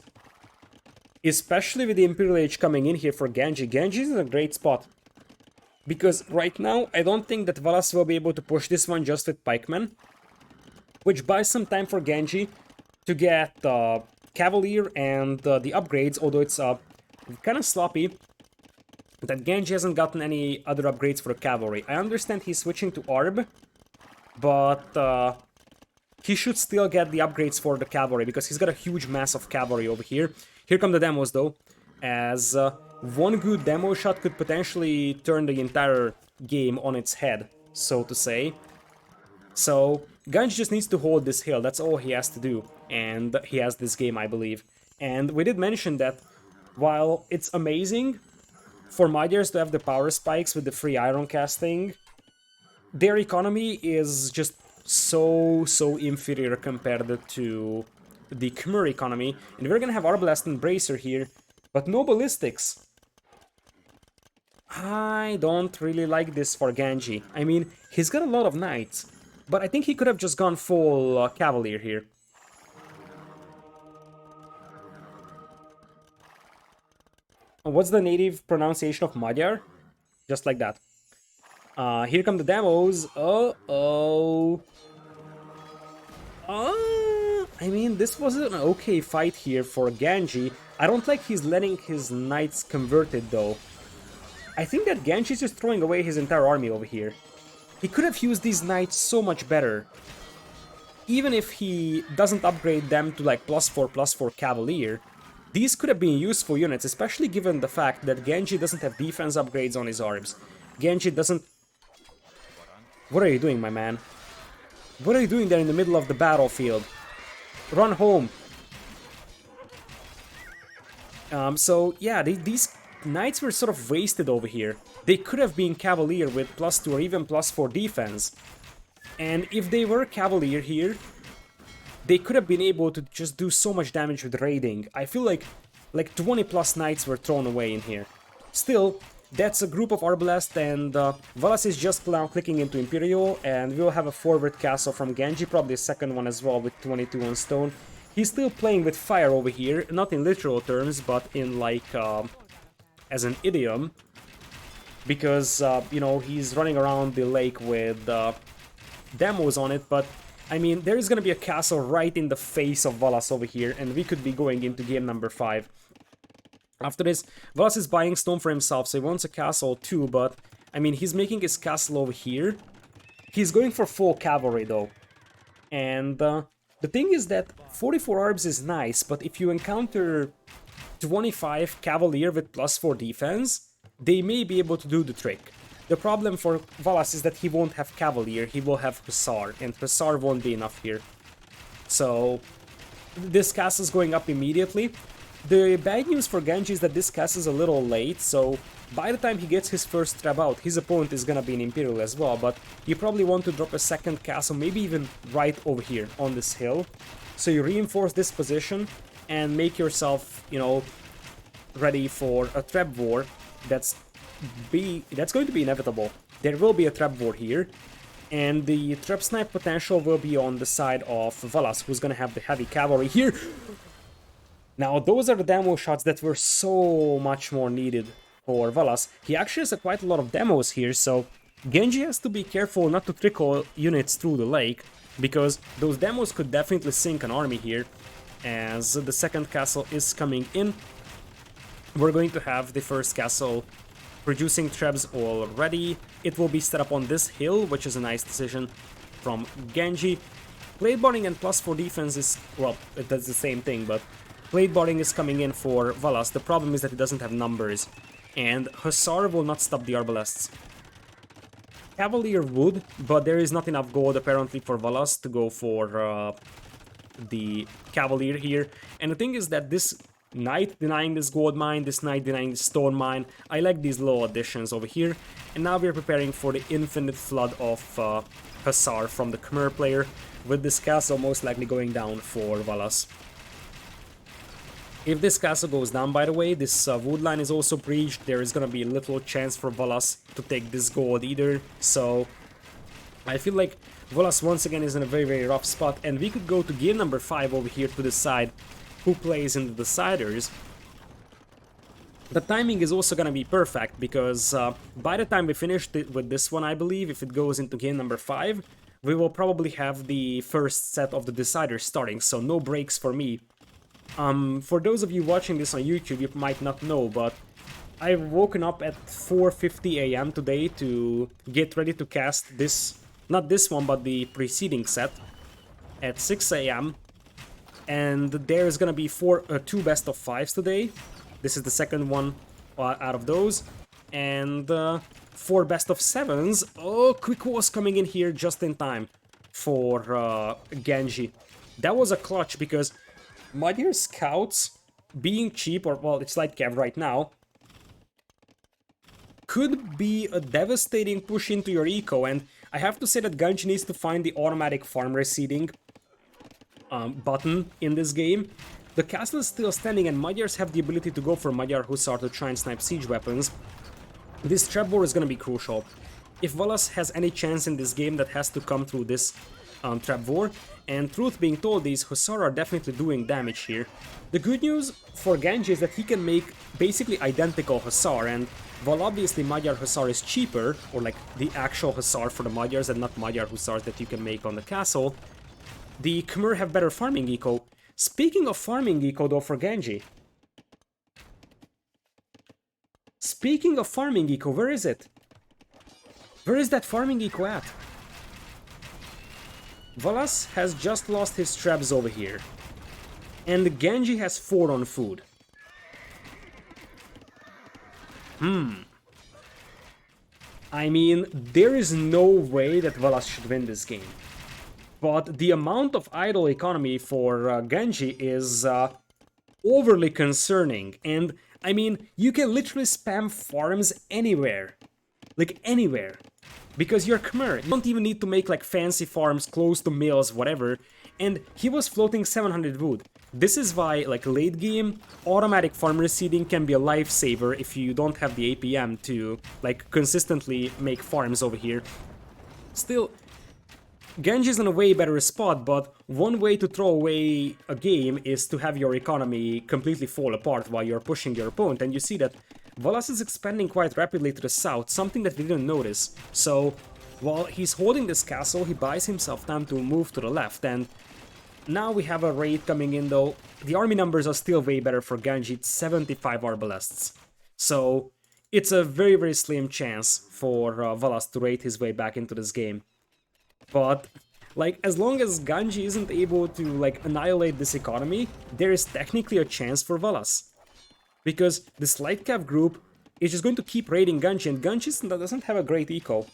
Especially with the Imperial Age coming in here for Ganji. Ganji is in a great spot. Because right now, I don't think that Valas will be able to push this one just with pikemen, which buys some time for Ganji to get Cavalier and the upgrades, although it's kind of sloppy that Ganji hasn't gotten any other upgrades for the cavalry. I understand he's switching to Arb, but he should still get the upgrades for the cavalry, because he's got a huge mass of cavalry over here. Here come the demos though, as one good demo shot could potentially turn the entire game on its head, so to say. So Ganji just needs to hold this hill, that's all he has to do, and he has this game, I believe. And we did mention that while it's amazing for Magyars to have the power spikes with the free iron casting, their economy is just so inferior compared to the Khmer economy. And we're gonna have Arbalest and Bracer here, but no ballistics. I don't really like this for Ganji. I mean, he's got a lot of knights, but I think he could have just gone full Cavalier here. What's the native pronunciation of Magyar? Just like that. Here come the demos. I mean, this was an okay fight here for Ganji. I don't like he's letting his knights converted though. I think that Ganji's just throwing away his entire army over here. He could have used these knights so much better. Even if he doesn't upgrade them to like +4/+4 Cavalier, these could have been useful units, especially given the fact that Ganji doesn't have defense upgrades on his arms. Ganji doesn't... What are you doing, my man? What are you doing there in the middle of the battlefield? Run home! So, yeah, these knights were sort of wasted over here. They could have been Cavalier with +2 or even +4 defense. And if they were Cavalier here, they could have been able to just do so much damage with raiding. I feel like 20 plus knights were thrown away in here. Still, that's a group of Arbalest, and Valas is just now clicking into Imperial, and we'll have a forward castle from Ganji, probably a second one as well with 22 on stone. He's still playing with fire over here, not in literal terms, but in like, as an idiom. Because, you know, he's running around the lake with demos on it, but I mean, there is gonna be a castle right in the face of Valas over here, and we could be going into game number 5. After this, Valas is buying stone for himself, so he wants a castle too, but I mean, he's making his castle over here. He's going for full cavalry though. And the thing is that 44 arbs is nice, but if you encounter 25 cavalier with +4 defense, they may be able to do the trick. The problem for Valas is that he won't have Cavalier, he will have Hussar, and Hussar won't be enough here. So, this castle is going up immediately. The bad news for Ganji is that this castle is a little late, so by the time he gets his first trap out, his opponent is gonna be in Imperial as well, but you probably want to drop a second castle, maybe even right over here on this hill. So you reinforce this position and make yourself, you know, ready for a trap war that's going to be inevitable. There will be a trap war here, and the trap snipe potential will be on the side of Valas, who's gonna have the heavy cavalry here. Now, those are the demo shots that were so much more needed for Valas. He actually has quite a lot of demos here, so Genji has to be careful not to trickle units through the lake, because those demos could definitely sink an army here, as the second castle is coming in. We're going to have the first castle producing traps already. It will be set up on this hill, which is a nice decision from Ganji. Blade Boarding and +4 defense is, well, it does the same thing, but Blade Boarding is coming in for Valas. The problem is that it doesn't have numbers, and Hussar will not stop the Arbalests. Cavalier would, but there is not enough gold apparently for Valas to go for the Cavalier here. And the thing is that this Knight denying this gold mine, this Knight denying the stone mine, I like these little additions over here. And now we're preparing for the infinite flood of Hussar from the Khmer player, with this castle most likely going down for Valas. If this castle goes down, by the way, this wood line is also breached. There is gonna be little chance for Valas to take this gold either, so I feel like Valas once again is in a very, very rough spot, and we could go to game number 5 over here to decide who plays in the deciders. The timing is also gonna be perfect, because by the time we finish with this one, I believe, if it goes into game number 5, we will probably have the first set of the deciders starting, so no breaks for me. For those of you watching this on YouTube, you might not know, but I've woken up at 4:50 AM today to get ready to cast this, not this one, but the preceding set at 6 AM. And there's gonna be two best of 5s today. This is the second one out of those. And 4 best of 7s. Oh, Quick was coming in here just in time for Ganji. That was a clutch, because Magyar Scouts, being cheap, or well, it's light cav right now, could be a devastating push into your eco. And I have to say that Ganji needs to find the automatic farm reseeding button in this game. The castle is still standing, and Magyars have the ability to go for Magyar Hussar to try and snipe siege weapons. This trap war is going to be crucial. If Valas has any chance in this game, that has to come through this trap war, and truth being told, these Hussar are definitely doing damage here. The good news for Ganji is that he can make basically identical Hussar, and while obviously Magyar Hussar is cheaper, or like the actual Hussar for the Magyars and not Magyar Hussars that you can make on the castle, the Khmer have better farming eco. Speaking of farming eco though for Ganji. Speaking of farming eco, where is it? Where is that farming eco at? Valas has just lost his traps over here. And Ganji has 4 on food. I mean, there is no way that Valas should win this game. But the amount of idle economy for Ganji is overly concerning. And I mean, you can literally spam farms anywhere. Like anywhere. Because you're Khmer. You don't even need to make like fancy farms close to mills, whatever. And he was floating 700 wood. This is why, like late game, automatic farm reseeding can be a lifesaver if you don't have the APM to like consistently make farms over here. Still, Genji's in a way better spot, but one way to throw away a game is to have your economy completely fall apart while you're pushing your opponent, and you see that Valas is expanding quite rapidly to the south, something that we didn't notice. So, while he's holding this castle, he buys himself time to move to the left, and now we have a raid coming in though. The army numbers are still way better for Ganji, it's 75 arbalests. So, it's a very, very slim chance for Valas to raid his way back into this game. But, like, as long as Ganji isn't able to, like, annihilate this economy, there is technically a chance for Valas. Because this light cav group is just going to keep raiding Ganji, and Ganji doesn't have a great eco.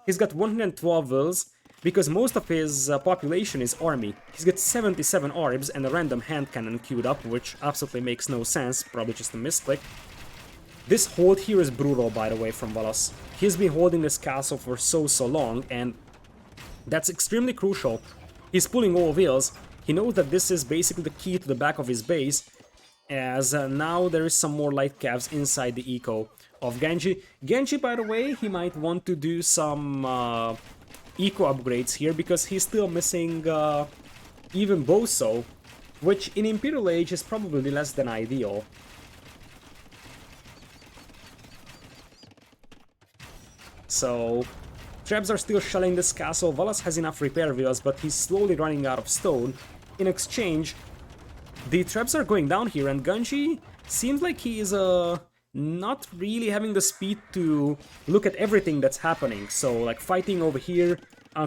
He's got 112 wills, because most of his population is army. He's got 77 arbs and a random hand cannon queued up, which absolutely makes no sense, probably just a misclick. This hold here is brutal, by the way, from Valas. He's been holding this castle for so long, and that's extremely crucial. He's pulling all wheels. He knows that this is basically the key to the back of his base, as now there is some more light cavs inside the eco of Ganji. Ganji, by the way, he might want to do some eco upgrades here, because he's still missing even Boso, which in Imperial Age is probably less than ideal. So, Trebs are still shelling this castle. Valas has enough repair wheels, but he's slowly running out of stone. In exchange, the Trebs are going down here, and Ganji seems like he is not really having the speed to look at everything that's happening. So, like, fighting over here,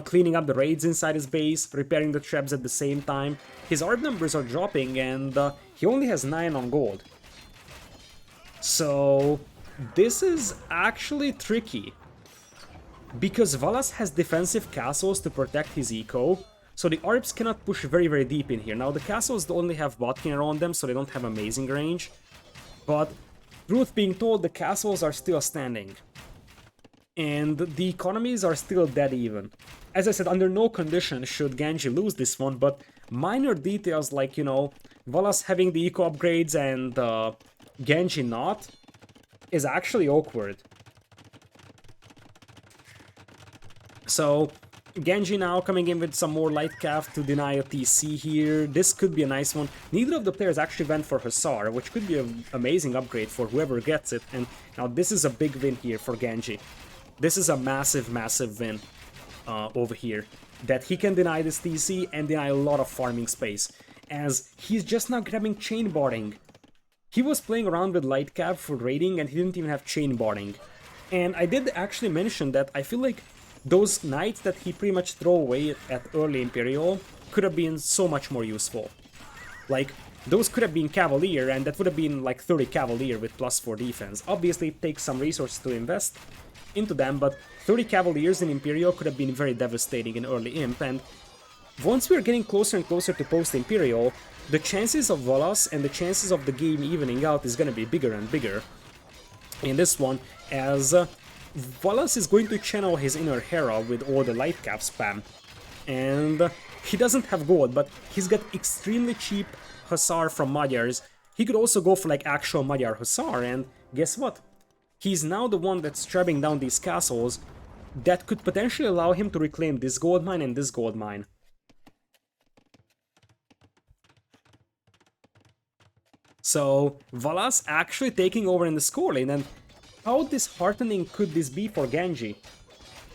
cleaning up the raids inside his base, repairing the Trebs at the same time. His ARB numbers are dropping, and he only has 9 on gold. So, this is actually tricky, because Valas has defensive castles to protect his eco, so the ARBs cannot push very deep in here. Now the castles only have botkin around them, so they don't have amazing range, but truth being told, the castles are still standing. And the economies are still dead even. As I said, under no condition should Ganji lose this one, but minor details like, you know, Valas having the eco upgrades and Ganji not, is actually awkward. So, Ganji now coming in with some more light cav to deny a TC here. This could be a nice one. Neither of the players actually went for Hussar, which could be an amazing upgrade for whoever gets it. And now this is a big win here for Ganji. This is a massive win over here. That he can deny this TC and deny a lot of farming space, as he's just now grabbing chain barding. He was playing around with light cav for raiding and he didn't even have chain barding. And I did actually mention that I feel like those knights that he pretty much threw away at early Imperial could have been so much more useful. Like, those could have been Cavalier, and that would have been like 30 Cavalier with +4 defense. Obviously, it takes some resources to invest into them, but 30 Cavaliers in Imperial could have been very devastating in early Imp, and once we're getting closer and closer to post-Imperial, the chances of Valas and the chances of the game evening out is gonna be bigger and bigger in this one, as Valas is going to channel his inner Hera with all the light cap spam, and he doesn't have gold, but he's got extremely cheap Hussar from Magyars. He could also go for like actual Magyar Hussar, and guess what? He's now the one that's trapping down these castles that could potentially allow him to reclaim this gold mine and this gold mine. So, Valas actually taking over in the score lane, and how disheartening could this be for Ganji?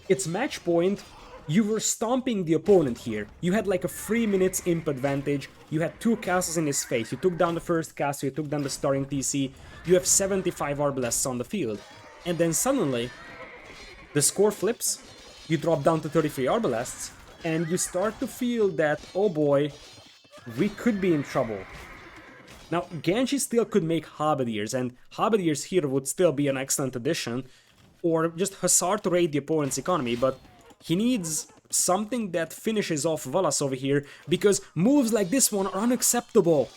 It's match point, you were stomping the opponent here. You had like a 3 minutes imp advantage, you had 2 castles in his face, you took down the first castle, you took down the starting TC, you have 75 arbalests on the field. And then suddenly, the score flips, you drop down to 33 arbalests, and you start to feel that, oh boy, we could be in trouble. Now, Ganji still could make Halberdiers, and Halberdiers here would still be an excellent addition, or just Hussar to raid the opponent's economy, but he needs something that finishes off Valas over here, because moves like this one are unacceptable.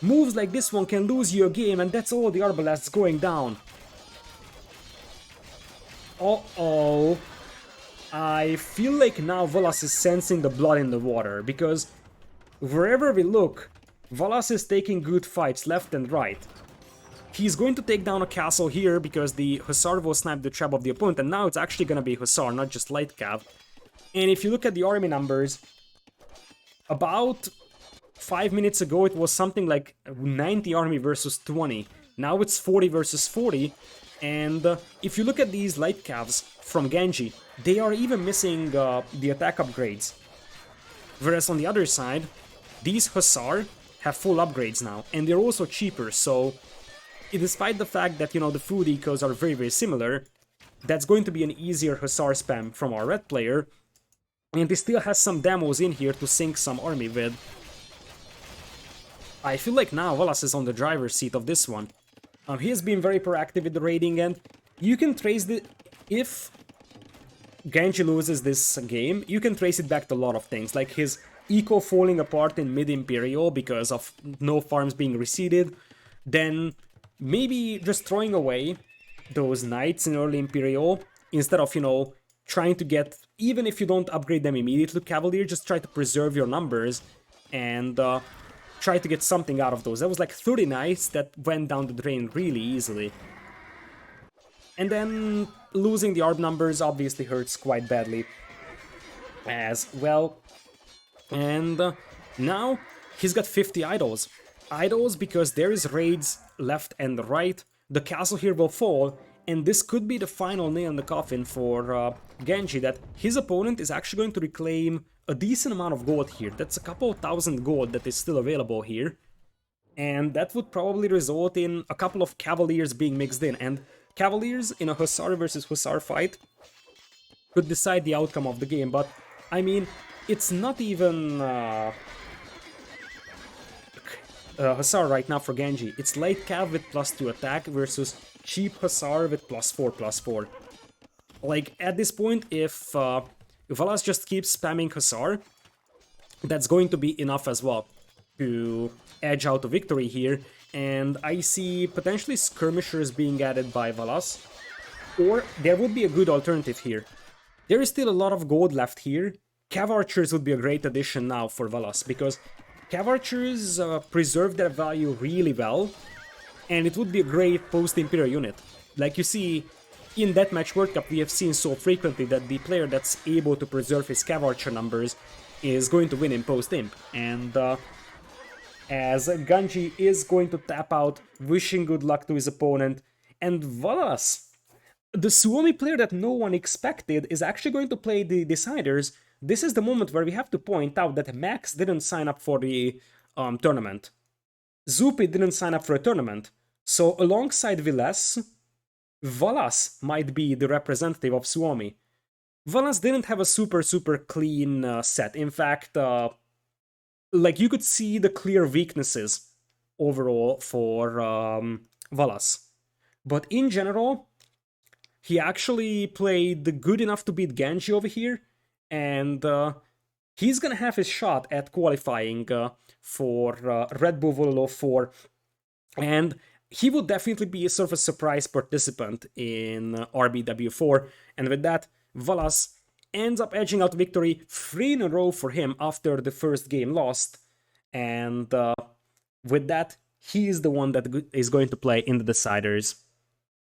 Moves like this one can lose you a game, and that's all the Arbalasts going down. Uh-oh. I feel like now Valas is sensing the blood in the water, because wherever we look, Valas is taking good fights left and right. He's going to take down a castle here, because the Hussar will snipe the trap of the opponent, and now it's actually gonna be Hussar, not just Light Cav. And if you look at the army numbers, about 5 minutes ago it was something like 90 army versus 20. Now it's 40 versus 40. And if you look at these Light Cavs from Ganji, they are even missing the attack upgrades. Whereas on the other side, these Hussar have full upgrades now, and they're also cheaper, so despite the fact that, you know, the food ecos are very, very similar, that's going to be an easier Hussar spam from our red player, and he still has some demos in here to sync some army with. I feel like now Valas is on the driver's seat of this one. He has been very proactive with the raiding, and you can trace the... If Ganji loses this game, you can trace it back to a lot of things, like his eco falling apart in mid-Imperial because of no farms being reseeded, then maybe just throwing away those knights in early Imperial, instead of, you know, trying to get, even if you don't upgrade them immediately to Cavalier, just try to preserve your numbers and try to get something out of those. That was like 30 knights that went down the drain really easily. And then losing the ARB numbers obviously hurts quite badly as well. And now he's got 50 idols. Idols because there is raids left and right. The castle here will fall, and this could be the final nail in the coffin for Ganji, that his opponent is actually going to reclaim a decent amount of gold here. That's a couple thousand gold that is still available here. And that would probably result in a couple of Cavaliers being mixed in. And Cavaliers in a Hussar versus Hussar fight could decide the outcome of the game. But, I mean, it's not even Hussar right now for Ganji. It's Light Cav with +2 attack versus cheap Hussar with +4/+4. Like, at this point, if Valas just keeps spamming Hussar, that's going to be enough as well to edge out a victory here. And I see potentially skirmishers being added by Valas, or there would be a good alternative here. There is still a lot of gold left here. Cav Archers would be a great addition now for Valas, because Cav Archers preserve their value really well, and it would be a great post-Imperial unit. Like you see, in Deathmatch World Cup we have seen so frequently that the player that's able to preserve his Cav Archer numbers is going to win in post-Imp. And as Ganji is going to tap out, wishing good luck to his opponent, and Valas, the Suomi player that no one expected, is actually going to play the Deciders. This is the moment where we have to point out that Max didn't sign up for the tournament. Zupi didn't sign up for a tournament. So alongside Viles, Valas might be the representative of Suomi. Valas didn't have a super clean set. In fact, like, you could see the clear weaknesses overall for Valas. But in general, he actually played good enough to beat Ganji over here, and he's gonna have his shot at qualifying for Redbull Wololo 4, and he will definitely be a sort of a surprise participant in RBW4, and with that, Valas ends up edging out victory 3 in a row for him after the first game lost, and with that, he is the one that is going to play in the Deciders.